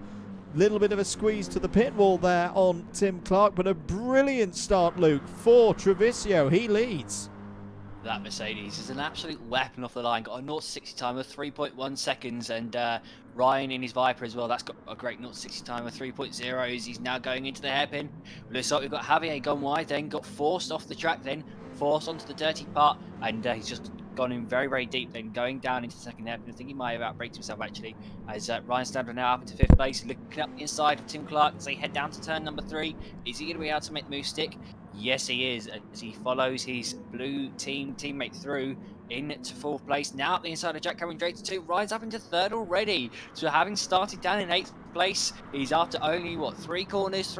Little bit of a squeeze to the pit wall there on Tim Clark, but a brilliant start, Luke, for Treviso. He leads. That Mercedes is an absolute weapon off the line. Got a 0-60 time of 3.1 seconds, and Ryan in his Viper as well. That's got a great 0-60 time of 3.0. He's now going into the hairpin. Looks like we've got Javier gone wide, then got forced off the track, then forced onto the dirty part, and he's just gone in very, very deep, then going down into the second hairpin. I think he might have outbraked himself actually, as Ryan Sandler now up into 5th place, looking up the inside of Tim Clark as they head down to turn number 3. Is he going to be able to make the move stick? Yes, he is, as he follows his blue team teammate through into 4th place. Now up the inside of Jack Cameron Drayton 2, rides up into 3rd already. So having started down in 8th place, he's after only, 4 corners,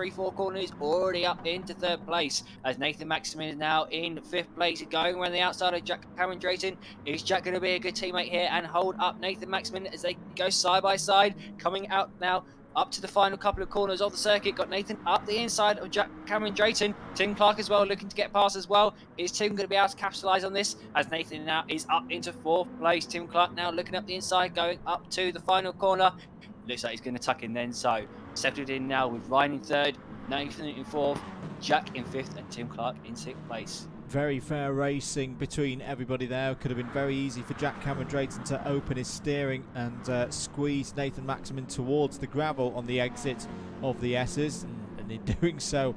already up into 3rd place. As Nathan Maximin is now in 5th place, going around the outside of Jack Cameron Drayton. Is Jack going to be a good teammate here and hold up Nathan Maximin as they go side by side? Coming out now up to the final couple of corners of the circuit. Got Nathan up the inside of Jack Cameron Drayton. Tim Clark as well, looking to get past as well. Is Tim going to be able to capitalise on this, as Nathan now is up into 4th place? Tim Clark now looking up the inside, going up to the final corner. Looks like he's going to tuck in then. So settled in now with Ryan in 3rd, Nathan in 4th, Jack in 5th, and Tim Clark in 6th place. Very fair racing between everybody there. Could have been very easy for Jack Cameron Drayton to open his steering and squeeze Nathan Maximin towards the gravel on the exit of the S's, and in doing so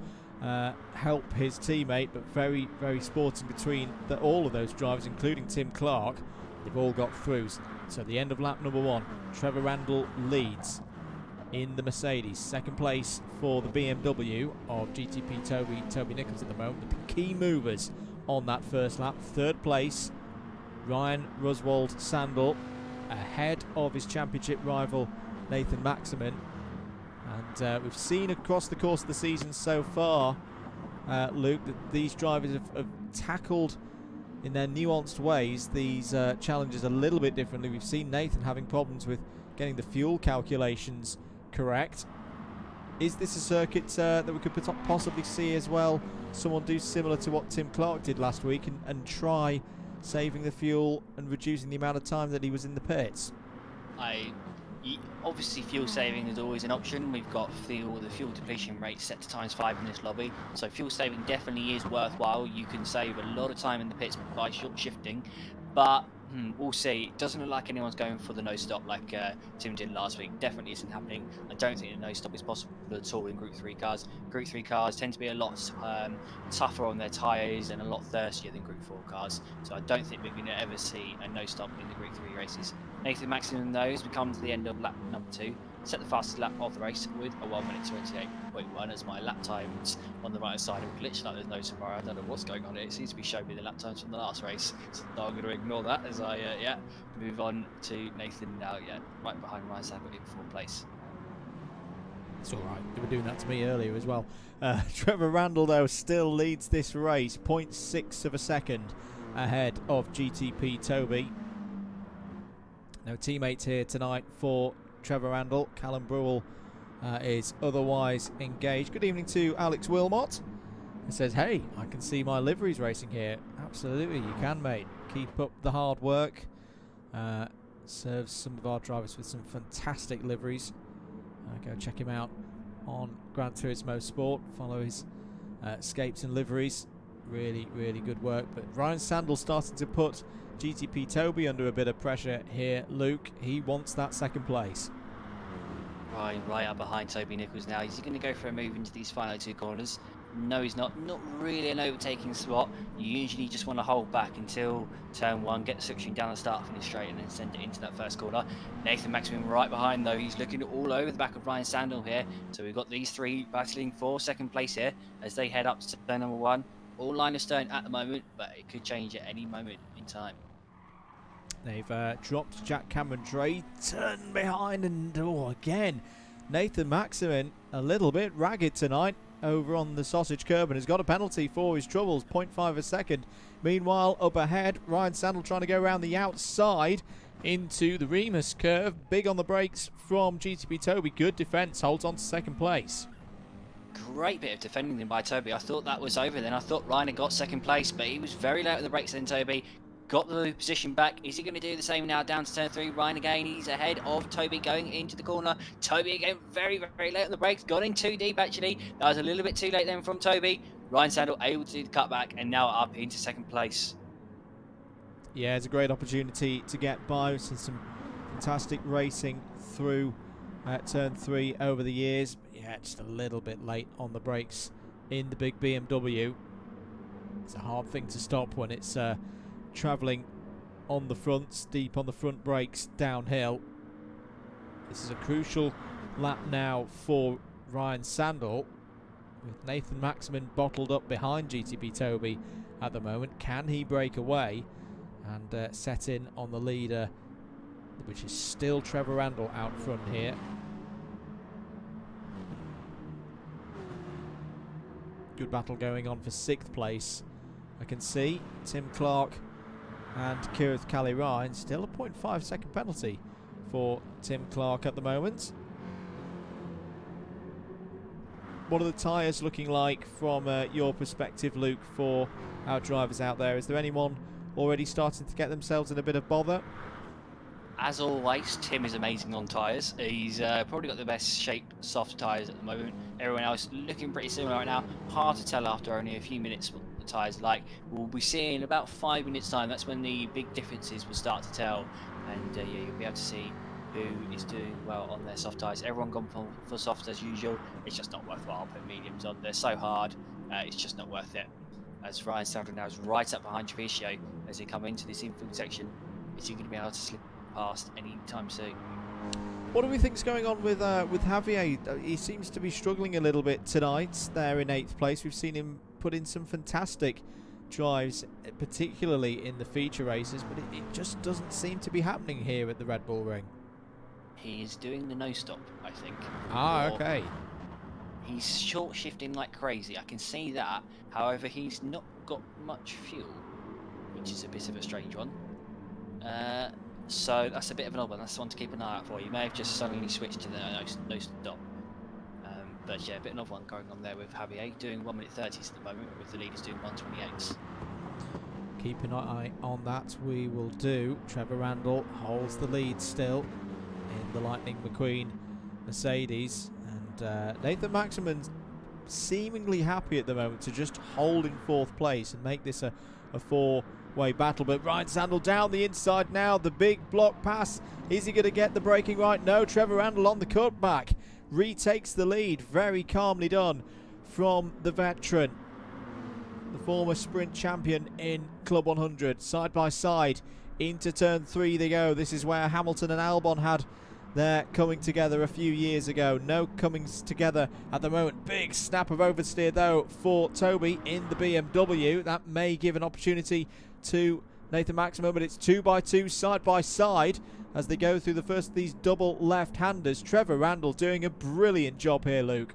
help his teammate. But very, very sporting between all of those drivers, including Tim Clark. They've all got through. So the end of lap number 1, Trevor Randall leads in the Mercedes. 2nd place for the BMW of GTP Toby Nichols at the moment. The key movers on that first lap. 3rd place, Ryan Ruswald Sandel, ahead of his championship rival Nathan Maximin. And we've seen across the course of the season so far, Luke, that these drivers have tackled in their nuanced ways these challenges a little bit differently. We've seen Nathan having problems with getting the fuel calculations correct. Is this a circuit that we could possibly see as well someone do similar to what Tim Clark did last week and try saving the fuel and reducing the amount of time that he was in the pits? Obviously fuel saving is always an option. We've got the fuel depletion rate set to ×5 in this lobby, so fuel saving definitely is worthwhile. You can save a lot of time in the pits by shifting, but we'll see. It doesn't look like anyone's going for the no stop like Tim did last week. Definitely isn't happening. I don't think the no stop is possible at all in Group 3 cars. Group 3 cars tend to be a lot tougher on their tyres and a lot thirstier than Group 4 cars. So I don't think we're going to ever see a no stop in the Group 3 races. Nathan Maximin, though, as we come to the end of lap number 2, set the fastest lap of the race with a 1:28.1 as my lap times on the right side have glitched like there's no tomorrow. I don't know what's going on here. It seems to be showing me the lap times from the last race, so I'm going to ignore that as I move on to Nathan now, right behind Ryan Sandel in 4th place. It's alright, they were doing that to me earlier as well. Trevor Randall, though, still leads this race, 0.6 of a second ahead of GTP Toby. No teammates here tonight for Trevor Randall. Callum Brewell is otherwise engaged. Good evening to Alex Wilmot. He says, hey, I can see my liveries racing here. Absolutely, you can, mate. Keep up the hard work. Serves some of our drivers with some fantastic liveries. Go check him out on Gran Turismo Sport. Follow his escapes and liveries. Really, really good work. But Ryan Sandel starting to put GTP Toby under a bit of pressure here, Luke. He wants that 2nd place. Right up behind Toby Nichols now. Is he going to go for a move into these final 2 corners? No, he's not. Not really an overtaking spot. You usually just want to hold back until turn 1, get the suction down the start finish straight, and then send it into that 1st corner. Nathan Maximin right behind, though. He's looking all over the back of Ryan Sandel here. So we've got these 3 battling for 2nd place here as they head up to turn number 1. All line of stone at the moment, but it could change at any moment in time. They've dropped Jack Cameron Drayton behind, and again, Nathan Maximin a little bit ragged tonight over on the sausage curb and has got a penalty for his troubles, 0.5 a second. Meanwhile, up ahead, Ryan Sandel trying to go around the outside into the Remus curve. Big on the brakes from GTP Toby. Good defence, holds on to 2nd place. Great bit of defending by Toby. I thought that was over then. I thought Ryan had got 2nd place, but he was very late on the brakes then, Toby. Got the position back. Is he going to do the same now down to turn 3? Ryan again, he's ahead of Toby going into the corner. Toby again, very, very late on the brakes. Got in too deep, actually. That was a little bit too late then from Toby. Ryan Sandel able to do the cutback and now up into 2nd place. Yeah, it's a great opportunity to get by. We've seen some fantastic racing through turn 3 over the years. But yeah, just a little bit late on the brakes in the big BMW. It's a hard thing to stop when it's travelling on the fronts, deep on the front brakes downhill. This is a crucial lap now for Ryan Sandel, with Nathan Maximin bottled up behind GTP Toby at the moment. Can he break away and set in on the leader, which is still Trevor Randall out front here? Good battle going on for 6th place. I can see Tim Clark and Kirith Cali Ryan. Still a 0.5 second penalty for Tim Clark at the moment. what are the tyres looking like from your perspective, Luke, for our drivers out there? Is there anyone already starting to get themselves in a bit of bother? As always, Tim is amazing on tyres. He's probably got the best shaped soft tyres at the moment. Everyone else looking pretty similar right now. Hard to tell after only a few minutes what the tyres are like. We'll be seeing in about 5 minutes time. That's when the big differences will start to tell. And yeah, you'll be able to see who is doing well on their soft tyres. Everyone gone for soft as usual. It's just not worthwhile putting mediums on. They're so hard. It's just not worth it. As Ryan Sandler now is right up behind Treviso as they come into this infield section. Is he going to be able to slip past any time soon? What do we think's going on with Javier? He seems to be struggling a little bit tonight. There in 8th place, we've seen him put in some fantastic drives, particularly in the feature races, but it just doesn't seem to be happening here at the Red Bull Ring. He is doing the no stop, I think. Okay. He's short shifting like crazy. I can see that. However, he's not got much fuel, which is a bit of a strange one. So that's a bit of an odd one. That's one to keep an eye out for. You may have just suddenly switched to the no stop. But yeah, a bit of an odd one going on there with Javier doing 1:30s at the moment, with the leaders doing 1:28s. Keep an eye on that. We will do. Trevor Randall holds the lead still in the Lightning McQueen Mercedes, and Nathan Maximan's seemingly happy at the moment to just hold in 4th place and make this a 4-way battle. But Ryan Sandel down the inside now, the big block pass. Is he going to get the braking right? No. Trevor Randall on the cutback retakes the lead. Very calmly done from the veteran, the former sprint champion in Club 100. Side by side into turn 3 they go. This is where Hamilton and Albon had their coming together a few years ago. No comings together at the moment. Big snap of oversteer though for Toby in the BMW. That may give an opportunity to Nathan Maximan, but it's 2x2 side by side as they go through the first of these double left-handers. Trevor Randall doing a brilliant job here, Luke.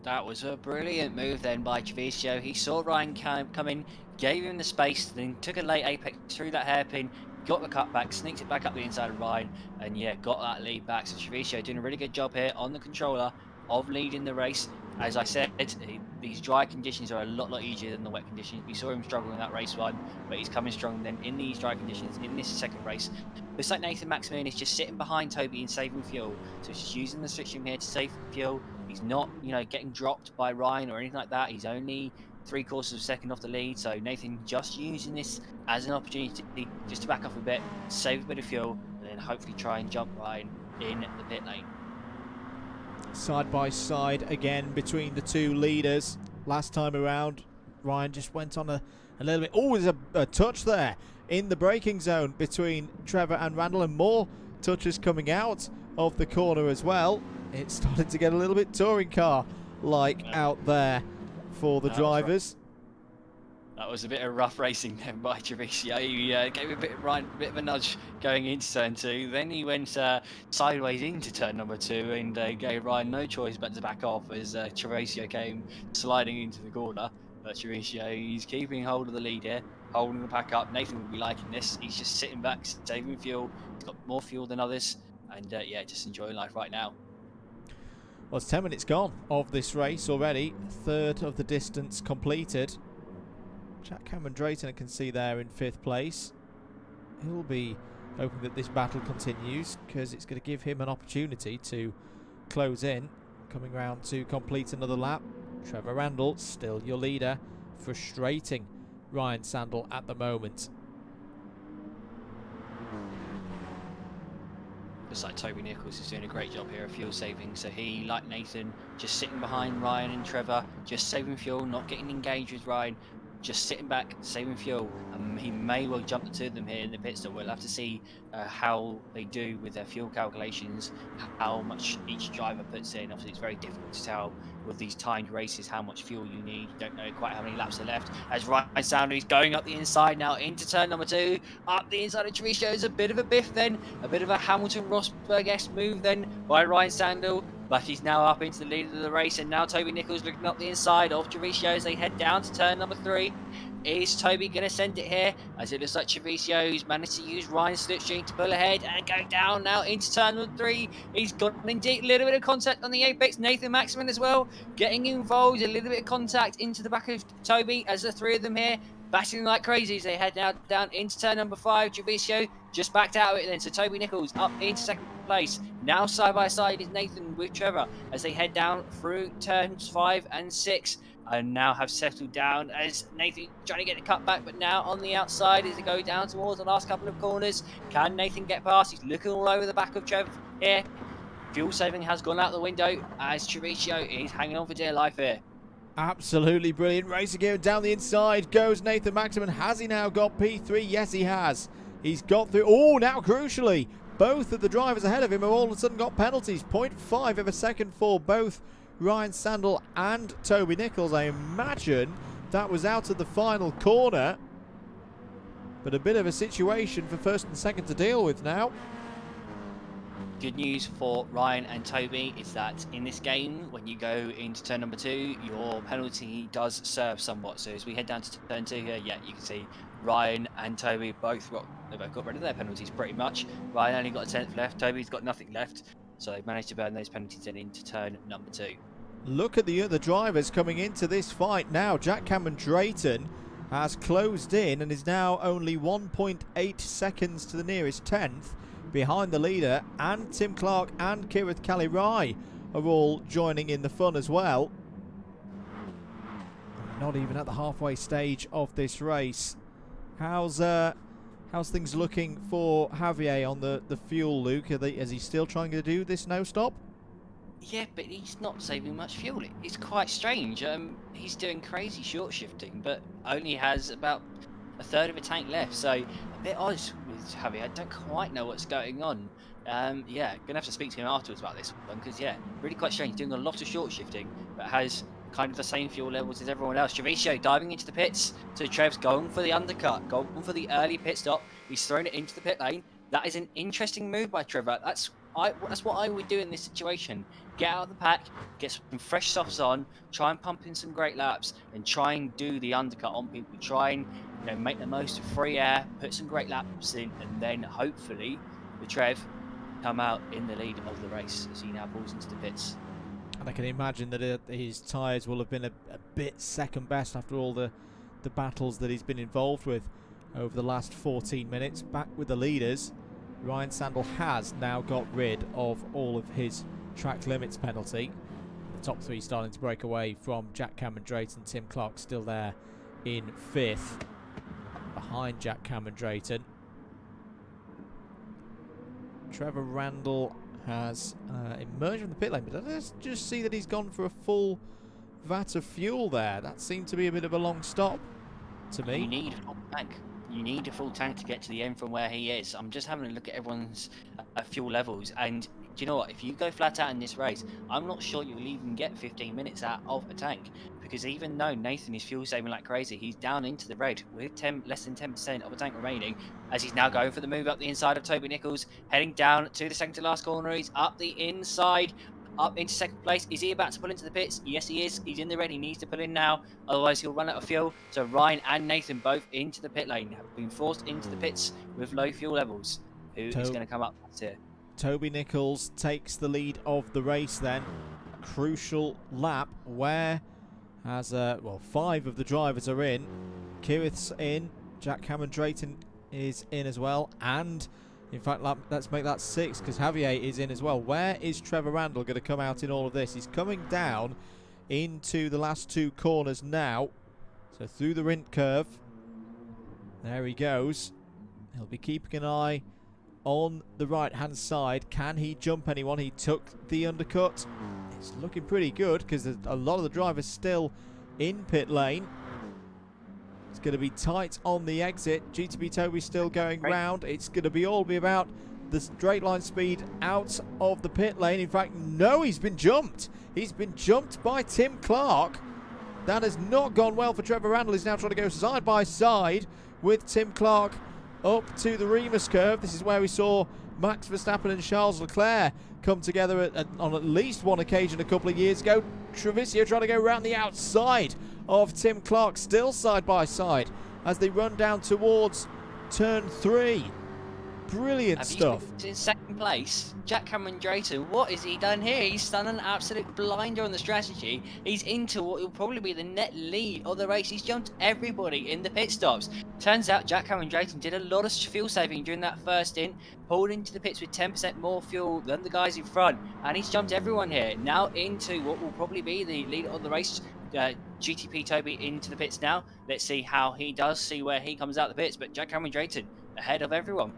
That was a brilliant move then by Treviso. He saw Ryan come in, gave him the space, then took a late apex through that hairpin, got the cutback, sneaked it back up the inside of Ryan, and yeah, got that lead back. So Treviso doing a really good job here on the controller of leading the race. As I said, these dry conditions are a lot easier than the wet conditions. We saw him struggle in that race one, but he's coming strong then in these dry conditions in this second race. Looks like Nathan Maximan is just sitting behind Toby and saving fuel. So he's just using the switch room here to save fuel. He's not, getting dropped by Ryan or anything like that. He's only 3/4 of a second off the lead. So Nathan just using this as an opportunity just to back off a bit, save a bit of fuel, and then hopefully try and jump Ryan in the pit lane. Side by side again between the two leaders. Last time around, Ryan just went on a little bit. Oh, there's a touch there in the braking zone between Trevor and Randall, and more touches coming out of the corner as well. It started to get a little bit touring car like out there for the drivers. That was a bit of rough racing then by Treviso. He gave Ryan a bit of a nudge going into turn 2. Then he went sideways into turn number 2 and gave Ryan no choice but to back off as Treviso came sliding into the corner. But Treviso, he's keeping hold of the lead here, holding the pack up. Nathan will be liking this. He's just sitting back, saving fuel. He's got more fuel than others. And yeah, just enjoying life right now. Well, it's 10 minutes gone of this race already. Third of the distance completed. Jack Cameron Drayton, I can see there in 5th place. He'll be hoping that this battle continues because it's going to give him an opportunity to close in, coming round to complete another lap. Trevor Randall, still your leader, frustrating Ryan Sandel at the moment. Looks like Toby Nichols is doing a great job here of fuel saving. So he, like Nathan, just sitting behind Ryan and Trevor, just saving fuel, not getting engaged with Ryan, just sitting back, saving fuel. He may well jump the two of them here in the pit stop. We'll have to see how they do with their fuel calculations, how much each driver puts in. Obviously, it's very difficult to tell with these timed races how much fuel you need. You don't know quite how many laps are left. As Ryan Sandel is going up the inside now into turn number 2. Up the inside of Treviso is a bit of a biff then. A bit of a Hamilton-Rosberg-esque move then by Ryan Sandel. But he's now up into the lead of the race, and now Toby Nichols looking up the inside of Treviso as they head down to turn number 3. Is Toby going to send it here? As it looks like Trevisio's managed to use Ryan's slipstream to pull ahead and go down now into turn number 3. He's got indeed a little bit of contact on the apex. Nathan Maximin as well getting involved. A little bit of contact into the back of Toby as the 3 of them here battling like crazy as they head now down into turn number 5. Trevisio just backed out of it then. So Toby Nichols up into second place. Now side by side is Nathan with Trevor as they head down through turns 5 and 6. And now have settled down as Nathan trying to get the cut back, but now on the outside as they go down towards the last couple of corners. Can Nathan get past? He's looking all over the back of Trevor here. Fuel saving has gone out the window as Treviso is hanging on for dear life here. Absolutely brilliant racing here. Down the inside goes Nathan Maximin. Has he now got P3? Yes, he has. He's got through. Oh, now crucially, both of the drivers ahead of him have all of a sudden got penalties. 0.5 of a second for both Ryan Sandel and Toby Nichols. I imagine that was out of the final corner. But a bit of a situation for first and second to deal with now. Good news for Ryan and Toby is that in this game, when you go into turn number 2, your penalty does serve somewhat. So as we head down to turn 2 here, yeah, you can see Ryan and Toby both got rid of their penalties pretty much. Ryan only got a 10th left, Toby's got nothing left. So they've managed to burn those penalties in into turn number 2. Look at the other drivers coming into this fight now. Jack Cameron Drayton has closed in and is now only 1.8 seconds to the nearest 10th. Behind the leader, and Tim Clark and Kirith Kalirai are all joining in the fun as well. Not even at the halfway stage of this race. How's things looking for Javier on the fuel, Luke? Is he still trying to do this no stop? Yeah, but he's not saving much fuel. It's quite strange. He's doing crazy short shifting, but only has about a third of a tank left. So a bit odd with Javier. I don't quite know what's going on. Yeah, gonna have to speak to him afterwards about this one because yeah, really quite strange. Doing a lot of short shifting, but has kind of the same fuel levels as everyone else. Treviso diving into the pits. So Trev's going for the undercut, going for the early pit stop. He's thrown it into the pit lane. That is an interesting move by Trevor. That's what I would do in this situation. Get out of the pack, get some fresh softs on, try and pump in some great laps, and try and do the undercut on people. Try and make the most of free air, put some great laps in, and then hopefully the Trev come out in the lead of the race as he now pulls into the pits. And I can imagine that his tyres will have been a bit second best after all the battles that he's been involved with over the last 14 minutes. Back with the leaders, Ryan Sandel has now got rid of all of his track limits penalty. The top 3 starting to break away from Jack Cameron Drayton. Tim Clark still there in 5th behind Jack Cameron Drayton. Trevor Randall has emerged from the pit lane, but let's just see that he's gone for a full vat of fuel there. That seemed to be a bit of a long stop to me. You need a full tank. You need a full tank to get to the end from where he is. I'm just having a look at everyone's fuel levels, and do you know what? If you go flat out in this race, I'm not sure you'll even get 15 minutes out of a tank, because even though Nathan is fuel saving like crazy, he's down into the red with less than 10% of a tank remaining, as he's now going for the move up the inside of Toby Nichols, heading down to the second to last corner. He's up the inside, up into second place. Is he about to pull into the pits? Yes, he is. He's in the red. He needs to pull in now, otherwise he'll run out of fuel. So Ryan and Nathan both into the pit lane, have been forced into the pits with low fuel levels. Who is going to come up here? Toby Nichols takes the lead of the race then. Crucial lap where, as 5 of the drivers are in. Kirith's in, Jack Cameron Drayton is in as well, and in fact let's make that 6 because Javier is in as well. Where is Trevor Randall going to come out in all of this? He's coming down into the last 2 corners now, so through the Rint curve. There he goes. He'll be keeping an eye on the right hand side. Can he jump anyone? He took the undercut. It's looking pretty good because there's a lot of the drivers still in pit lane. It's going to be tight on the exit. GTB Toby still going round. It's going to be about the straight line speed out of the pit lane. In fact, no, he's been jumped. He's been jumped by Tim Clark. That has not gone well for Trevor Randall. He's now trying to go side by side with Tim Clark up to the Remus curve. This is where we saw Max Verstappen and Charles Leclerc come together on at least one occasion a couple of years ago. Treviso trying to go around the outside of Tim Clark, still side by side as they run down towards turn 3. Brilliant stuff. In second place, Jack Cameron Drayton, what has he done here? He's done an absolute blinder on the strategy. He's into what will probably be the net lead of the race. He's jumped everybody in the pit stops. Turns out Jack Cameron Drayton did a lot of fuel saving during that first stint, pulled into the pits with 10% more fuel than the guys in front, and he's jumped everyone here. Now into what will probably be the leader of the race, GTP Toby into the pits now. Let's see how he does, see where he comes out the pits, but Jack Cameron Drayton ahead of everyone.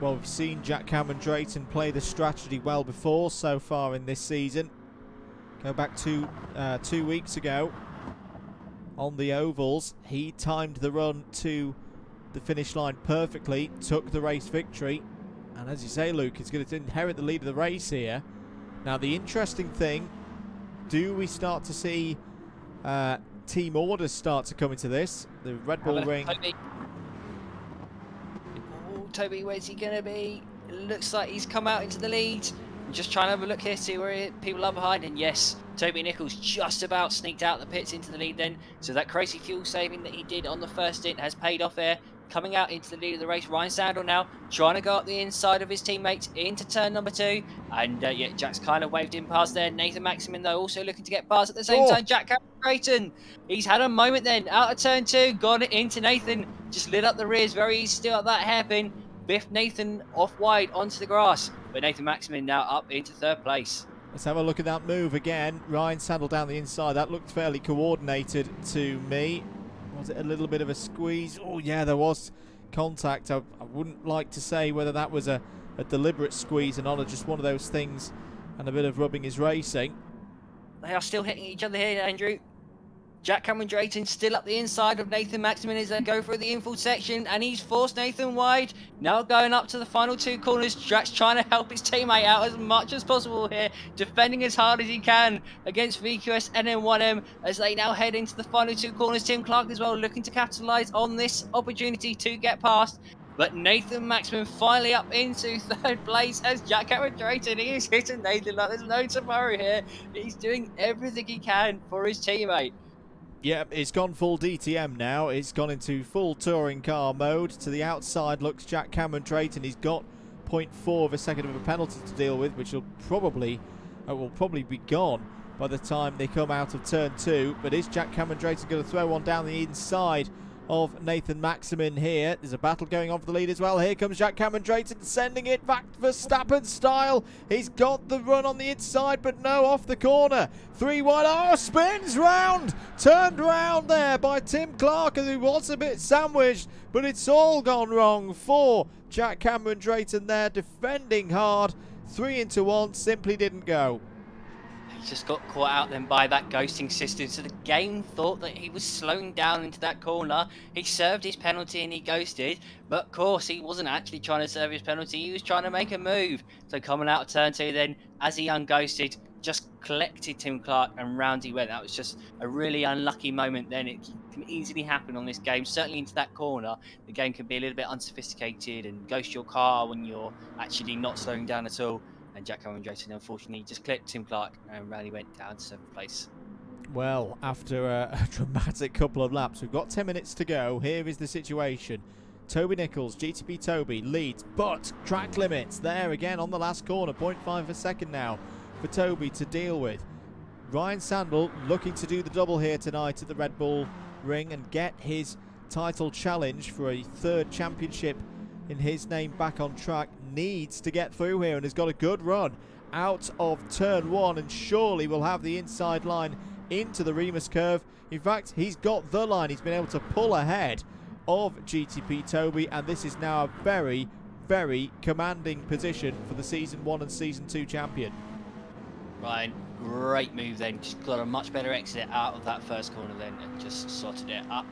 Well, we've seen Jack Cameron Drayton play the strategy well before so far in this season. Go back to 2 weeks ago on the ovals. He timed the run to the finish line perfectly, took the race victory. And as you say, Luke, he's going to inherit the lead of the race here. Now, the interesting thing, do we start to see team orders start to come into this? The Red Bull ring... Toby, where's he going to be? Looks like he's come out into the lead. I'm just trying to have a look here, see where people are behind. And yes, Toby Nichols just about sneaked out the pits into the lead then. So that crazy fuel saving that he did on the first stint has paid off there. Coming out into the lead of the race, Ryan Sandel now trying to go up the inside of his teammates into turn number 2. And yeah, Jack's kind of waved in past there. Nathan Maximin, though, also looking to get past at the same time. Jack Drayton, he's had a moment then. Out of turn 2, gone into Nathan. Just lit up the rears, very easy still at that hairpin. Biffed Nathan off wide onto the grass. But Nathan Maximin now up into 3rd place. Let's have a look at that move again. Ryan Sandel down the inside. That looked fairly coordinated to me. Was it a little bit of a squeeze? Oh, yeah, there was contact. I wouldn't like to say whether that was a deliberate squeeze and not just one of those things and a bit of rubbing is racing. They are still hitting each other here, Andrew. Jack Cameron Drayton still up the inside of Nathan Maximin as they go through the infield section, and he's forced Nathan wide. Now going up to the final 2 corners. Jack's trying to help his teammate out as much as possible here, defending as hard as he can against VQS NM1M as they now head into the final 2 corners. Tim Clark as well looking to capitalise on this opportunity to get past. But Nathan Maximin finally up into 3rd place as Jack Cameron Drayton. He is hitting Nathan like there's no tomorrow here. He's doing everything he can for his teammate. Yeah, it's gone full DTM now. It's gone into full touring car mode. To the outside looks Jack Cameron Drayton. He's got 0.4 of a second of a penalty to deal with, which will probably be gone by the time they come out of turn 2. But is Jack Cameron Drayton going to throw one down the inside of Nathan Maximin here? There's a battle going on for the lead as well. Here comes Jack Cameron Drayton sending it back Verstappen style. He's got the run on the inside, but no, off the corner. 3 wide. Oh, spins round. Turned round there by Tim Clark, who was a bit sandwiched, but it's all gone wrong for Jack Cameron Drayton there, defending hard. 3 into 1, simply didn't go. He just got caught out then by that ghosting system, so the game thought that he was slowing down into that corner. He served his penalty and he ghosted, but of course he wasn't actually trying to serve his penalty, he was trying to make a move. So coming out of turn 2 then, as he unghosted, just collected Tim Clark and round he went. That was just a really unlucky moment then. It can easily happen on this game, certainly into that corner. The game can be a little bit unsophisticated and ghost your car when you're actually not slowing down at all. And Jack Cameron Drayton, unfortunately, just clipped Tim Clark and rally went down to 7th place. Well, after a dramatic couple of laps, we've got 10 minutes to go. Here is the situation. Toby Nichols, GTP Toby, leads, but track limits there again on the last corner. 0.5 of a second now for Toby to deal with. Ryan Sandel looking to do the double here tonight at the Red Bull Ring and get his title challenge for a 3rd championship in his name back on track. Needs to get through here and has got a good run out of turn 1 and surely will have the inside line into the Remus curve. In fact, he's got the line. He's been able to pull ahead of GTP Toby, and this is now a very, very commanding position for the Season 1 and Season 2 champion. Ryan, great move then. Just got a much better exit out of that first corner then and just sorted it up.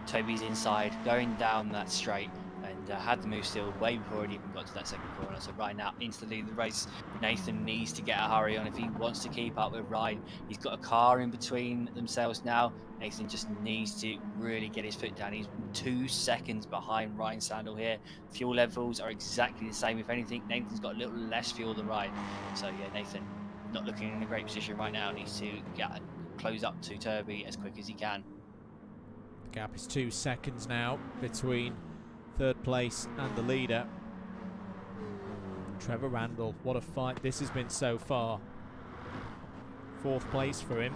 Toby's inside, going down that straight. And had the move still way before it even got to that second corner. So right now, into the lead of the race, Nathan needs to get a hurry on if he wants to keep up with Ryan. He's got a car in between themselves now. Nathan just needs to really get his foot down. He's 2 seconds behind Ryan Sandel here. Fuel levels are exactly the same. If anything, Nathan's got a little less fuel than Ryan. So yeah, Nathan not looking in a great position right now. Needs to get close up to Toby as quick as he can. The gap is 2 seconds now between third place and the leader. Trevor Randall, what a fight this has been so far. 4th place for him.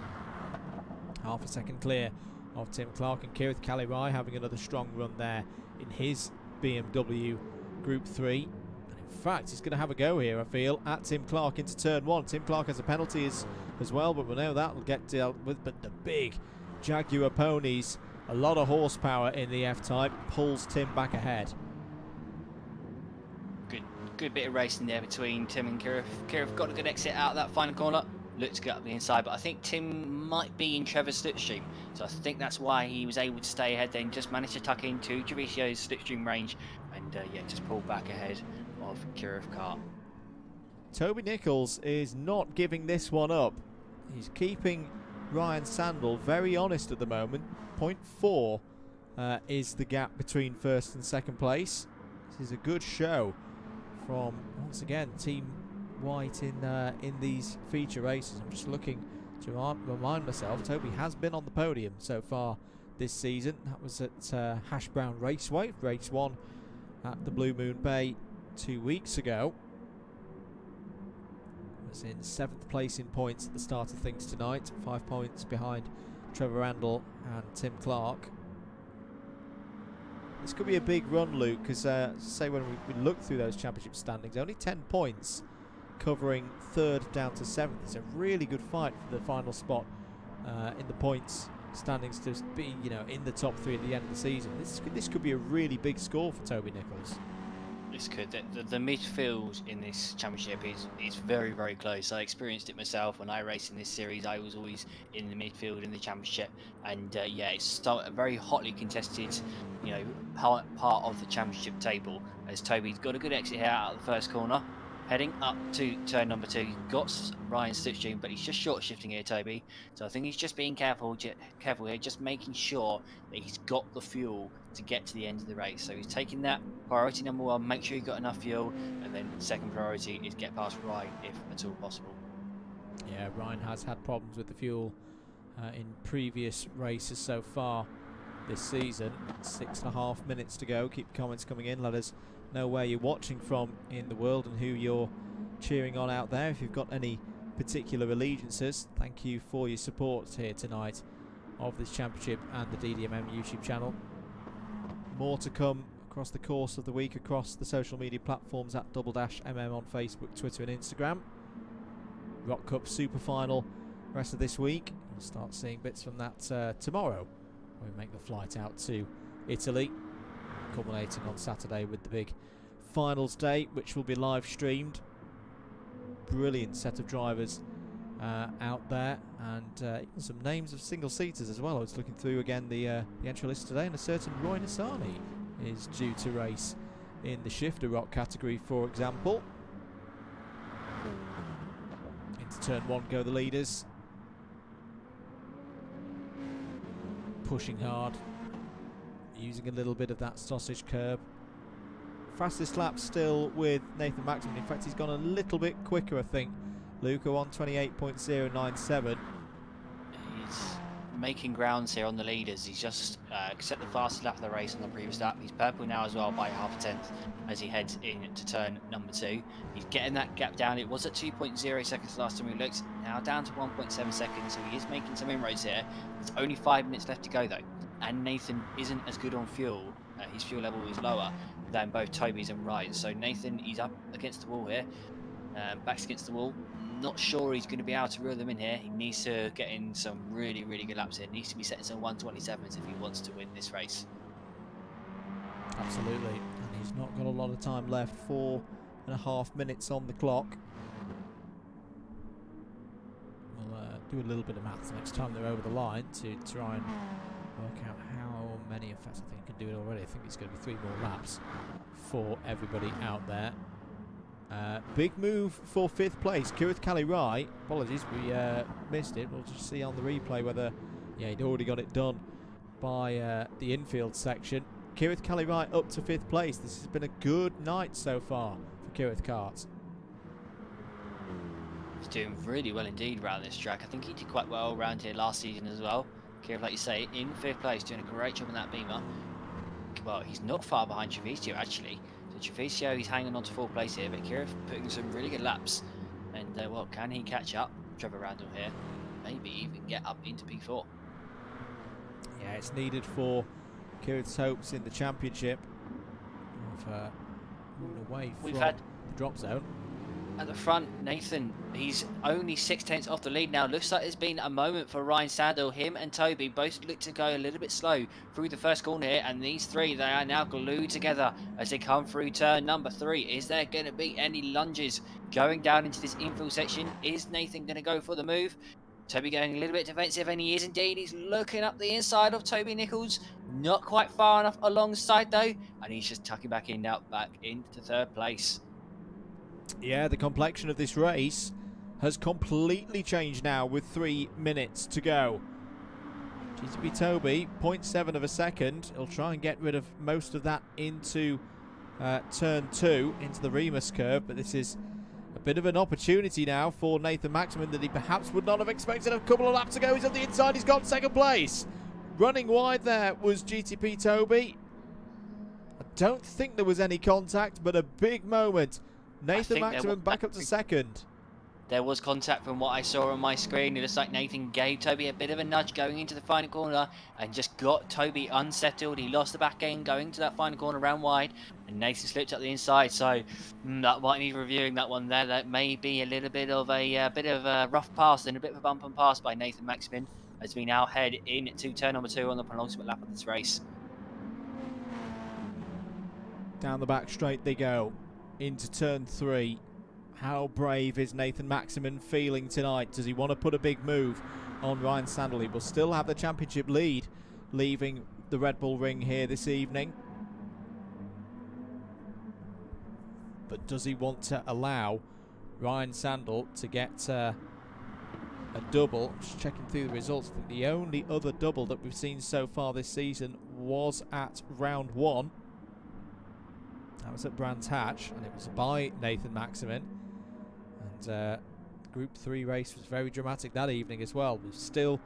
Half a second clear of Tim Clark, and Kirith Kalirai having another strong run there in his BMW Group 3. And in fact, he's going to have a go here, I feel, at Tim Clark into turn 1. Tim Clark has a penalty as well, but we know that will get dealt with. But the big Jaguar ponies, a lot of horsepower in the F-Type, pulls Tim back ahead. Good bit of racing there between Tim and Kirith. Kirith got a good exit out of that final corner. Looked to get up the inside, but I think Tim might be in Trevor's slipstream, so I think that's why he was able to stay ahead then, just managed to tuck into Gervasio's slipstream range, and yeah, just pulled back ahead of Kirith Kart. Toby Nichols is not giving this one up. He's keeping Ryan Sandel very honest at the moment. 0.4 is the gap between first and second place. This is a good show from, once again, Team White in these feature races. I'm just looking to remind myself, Toby has been on the podium so far this season. That was at Hash Brown Raceway, race 1 at the Blue Moon Bay 2 weeks ago. Was in 7th place in points at the start of things tonight, 5 points behind Trevor Randall and Tim Clark. This could be a big run, Luke, because say when we look through those championship standings, only 10 points covering 3rd down to 7th. It's a really good fight for the final spot in the points standings to be, you know, in the top 3 at the end of the season. This could be a really big score for Toby Nichols. This could. The midfield in this championship is very, very close. I experienced it myself when I raced in this series. I was always in the midfield in the championship, and yeah, it's a very hotly contested, you know, part of the championship table. As Toby's got a good exit here out of the first corner, heading up to turn number 2. Got Ryan's slipstream, but he's just short shifting here, Toby. So I think he's just being careful here, just making sure that he's got the fuel to get to the end of the race. So he's taking that priority number 1, make sure you've got enough fuel, and then second priority is get past Ryan if at all possible. Yeah, Ryan has had problems with the fuel in previous races so far this season. 6.5 minutes to go. Keep comments coming in. Let us know where you're watching from in the world and who you're cheering on out there. If you've got any particular allegiances, thank you for your support here tonight of this championship and the DDMM YouTube channel. More to come across the course of the week across the social media platforms at @MM on Facebook, Twitter and Instagram. Rock Cup Super Final rest of this week. We'll start seeing bits from that tomorrow when we make the flight out to Italy, culminating on Saturday with the big finals day, which will be live streamed. Brilliant set of drivers out there, and some names of single seaters as well. I was looking through again the entry list today, and a certain Roy Nassani is due to race in the shifter rock category, for example. Into turn 1 go the leaders, pushing hard, using a little bit of that sausage curb. Fastest lap still with Nathan Maxman. In fact, he's gone a little bit quicker, I think. Luca on 28.097. He's making grounds here on the leaders. He's just set the fastest lap of the race on the previous lap. He's purple now as well by half a tenth as he heads into turn number 2. He's getting that gap down. It was at 2.0 seconds last time we looked. Now down to 1.7 seconds. So he is making some inroads here. There's only 5 minutes left to go though. And Nathan isn't as good on fuel. His fuel level is lower than both Toby's and Ryan's. So Nathan, he's up against the wall here. Backs against the wall. Not sure he's going to be able to reel them in here. He needs to get in some really, really good laps here. Needs to be setting some 127s if he wants to win this race. Absolutely. And he's not got a lot of time left. 4.5 minutes on the clock. We'll do a little bit of maths next time they're over the line to try and work out how many. In fact, I think he can do it already. I think it's going to be 3 more laps for everybody out there. Big move for 5th place. Kirith Kalirai. Apologies, we missed it. We'll just see on the replay whether, yeah, he'd already got it done by the infield section. Kirith Kalirai up to 5th place. This has been a good night so far for Kirith Kart. He's doing really well indeed around this track. I think he did quite well around here last season as well. Kiev, like you say, in 5th place, doing a great job in that Beamer. Well, he's not far behind Treviso actually. So Treviso, he's hanging on to 4th place here, but Kiev putting some really good laps. And well, can he catch up? Trevor Randall here, maybe even get up into P4. Yeah, it's needed for Kieran's hopes in the championship of moving away from the drop zone. At the front, Nathan, he's only 6 tenths off the lead now. Looks like there's been a moment for Ryan Sandel. Him and Toby both look to go a little bit slow through the first corner here, and these three, they are now glued together as they come through turn number 3. Is there going to be any lunges going down into this infill section? Is Nathan going to go for the move? Toby going a little bit defensive, and he is indeed. He's looking up the inside of Toby Nichols. Not quite far enough alongside though, and he's just tucking back in now, back into 3rd place. Yeah, the complexion of this race has completely changed now with 3 minutes to go. GTP Toby, 0.7 of a second. He'll try and get rid of most of that into turn 2, into the Remus curve, but this is a bit of an opportunity now for Nathan Maximin that he perhaps would not have expected a couple of laps ago. He's on the inside, he's got 2nd place. Running wide there was GTP Toby. I don't think there was any contact, but a big moment. Nathan Maximin back up to 2nd. There was contact from what I saw on my screen. It looks like Nathan gave Toby a bit of a nudge going into the final corner and just got Toby unsettled. He lost the back end going to that final corner round wide, and Nathan slipped up the inside. So that might be reviewing that one there. That may be a little bit of a rough pass and a bit of a bump and pass by Nathan Maximin as we now head into turn number 2 on the penultimate lap of this race. Down the back straight they go into turn 3. How brave is Nathan Maximin feeling tonight? Does he want to put a big move on Ryan Sandel? He will still have the championship lead leaving the Red Bull Ring here this evening. But does he want to allow Ryan Sandel to get a double? Just checking through the results. I think the only other double that we've seen so far this season was at round 1. That was at Brands Hatch, and it was by Nathan Maximin. And Group 3 race was very dramatic that evening as well. We've still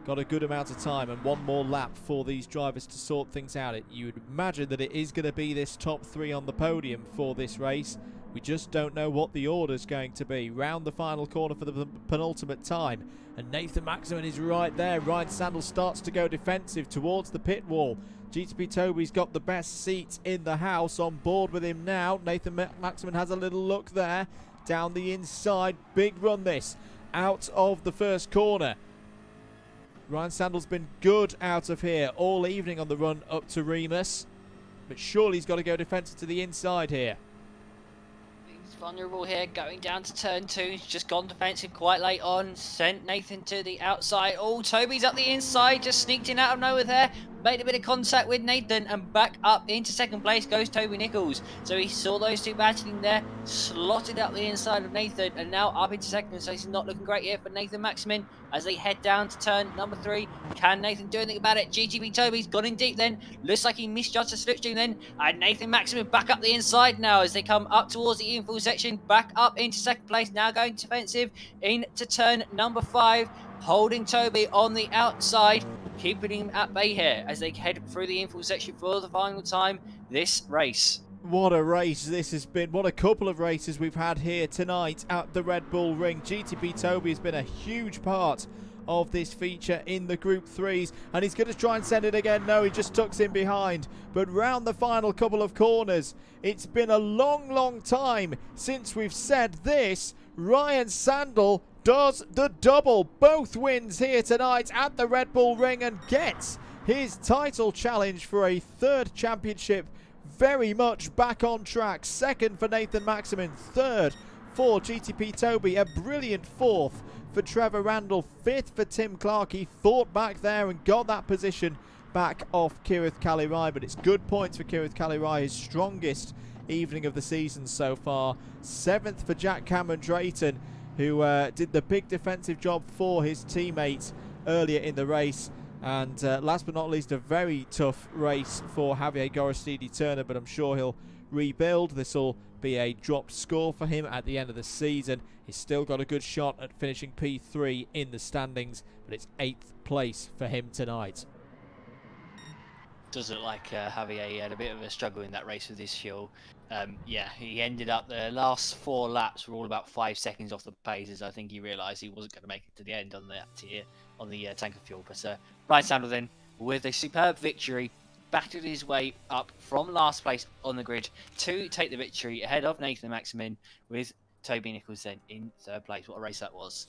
got a good amount of time and one more lap for these drivers to sort things out. You would imagine that it is going to be this top 3 on the podium for this race. We just don't know what the order's going to be. Round the final corner for the penultimate time, and Nathan Maximin is right there. Ryan Sandel starts to go defensive towards the pit wall. GTP Toby's got the best seat in the house on board with him now. Nathan Maximin has a little look there down the inside. Big run this out of the first corner. Ryan Sandel's been good out of here all evening on the run up to Remus, but surely he's got to go defensive to the inside here. He's vulnerable here, going down to turn 2. He's just gone defensive quite late on. Sent Nathan to the outside. Oh, Toby's up the inside, just sneaked in out of nowhere there. Made a bit of contact with Nathan, and back up into 2nd place goes Toby Nichols. So he saw those two battling there, slotted up the inside of Nathan, and now up into 2nd. So it's not looking great here for Nathan Maximin as they head down to turn number 3. Can Nathan do anything about it? GTP Toby's gone in deep then. Looks like he misjudged the slipstream then. And Nathan Maximin back up the inside now as they come up towards the infill section. Back up into 2nd place, now going defensive into turn number 5. Holding Toby on the outside, keeping him at bay here as they head through the infill section for the final time this race. What a race this has been. What a couple of races we've had here tonight at the Red Bull Ring. GTP Toby has been a huge part of this feature in the Group 3s, and he's going to try and send it again. No, he just tucks in behind. But round the final couple of corners, it's been a long time since we've said this. Ryan Sandel does the double. Both wins here tonight at the Red Bull Ring and gets his title challenge for a 3rd championship very much back on track. 2nd for Nathan Maximin, 3rd for GTP Toby, a brilliant 4th for Trevor Randall, 5th for Tim Clark. He fought back there and got that position back off Kirith Kalirai, but it's good points for Kirith Kalirai, his strongest evening of the season so far. 7th for Jack Cameron Drayton, who did the big defensive job for his teammates earlier in the race. And last but not least, a very tough race for Javier Gorostidi Turner, but I'm sure he'll rebuild. This will be a dropped score for him at the end of the season. He's still got a good shot at finishing P3 in the standings, but it's 8th place for him tonight. Does look like Javier had a bit of a struggle in that race with his fuel. Yeah, he ended up, the last 4 laps were all about 5 seconds off the pace, as I think he realised he wasn't going to make it to the end on that tier, on the tank of fuel. But Ryan Sandel then, with a superb victory, battled his way up from last place on the grid to take the victory ahead of Nathan Maximin, with Toby Nichols then in 3rd place. What a race that was.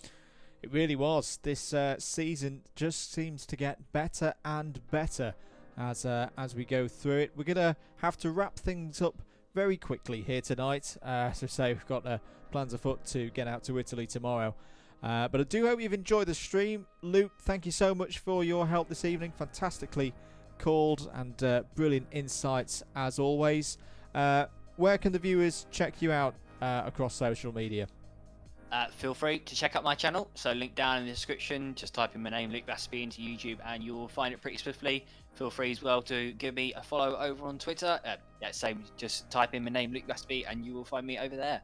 It really was. This season just seems to get better and better as we go through it. We're going to have to wrap things up very quickly here tonight. As I say, we've got plans afoot to get out to Italy tomorrow. But I do hope you've enjoyed the stream. Luke, thank you so much for your help this evening. Fantastically called and brilliant insights as always. Where can the viewers check you out across social media? Feel free to check out my channel, so link down in the description. Just type in my name, Luke Baspy, into YouTube and you will find it pretty swiftly. Feel free as well to give me a follow over on Twitter. Yeah, same, just type in my name, Luke Baspy, and you will find me over there.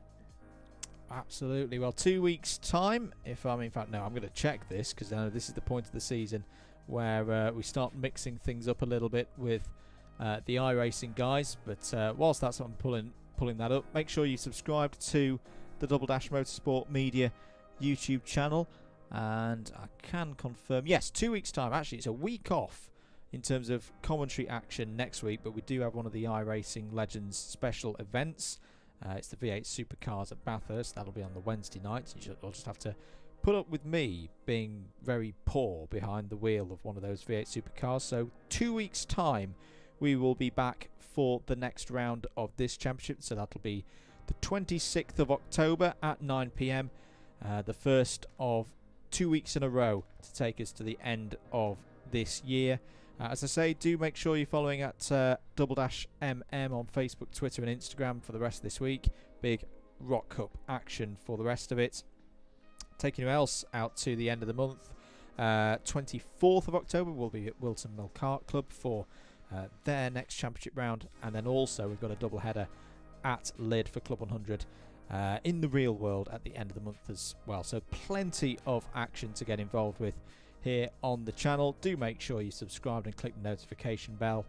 Absolutely. Well, 2 weeks time, in fact, no, I'm going to check this, because this is the point of the season where we start mixing things up a little bit with the iRacing guys. But whilst that's I'm pulling that up, make sure you subscribe to the Double Dash Motorsport Media YouTube channel, and I can confirm, yes, 2 weeks time. Actually, it's a week off in terms of commentary action next week, but we do have one of the iRacing Legends special events. It's the V8 Supercars at Bathurst. That'll be on the Wednesday night. You'll just have to put up with me being very poor behind the wheel of one of those V8 Supercars. So 2 weeks time we will be back for the next round of this championship. So that'll be the 26th of October at 9 PM. The first of 2 weeks in a row to take us to the end of this year. As I say, do make sure you're following at Double-MM on Facebook, Twitter and Instagram for the rest of this week. Big Rock Cup action for the rest of it. Taking you else out to the end of the month. 24th of October will be at Wilton Mill Kart Club for their next championship round. And then also we've got a double header at Lid for Club 100 in the real world at the end of the month as well. So plenty of action to get involved with here on the channel. Do make sure you subscribe and click the notification bell,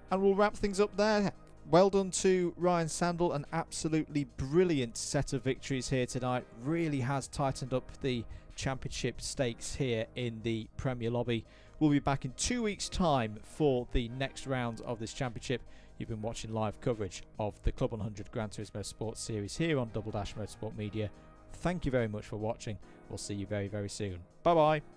and we'll wrap things up there. Well done to Ryan Sandel, an absolutely brilliant set of victories here tonight. Really has tightened up the championship stakes here in the Premier Lobby. We'll be back in 2 weeks time for the next round of this championship. You've been watching live coverage of the Club 100 Gran Turismo Sports Series here on Double Dash Motorsport Media. Thank you very much for watching. We'll see you very, very soon. Bye bye.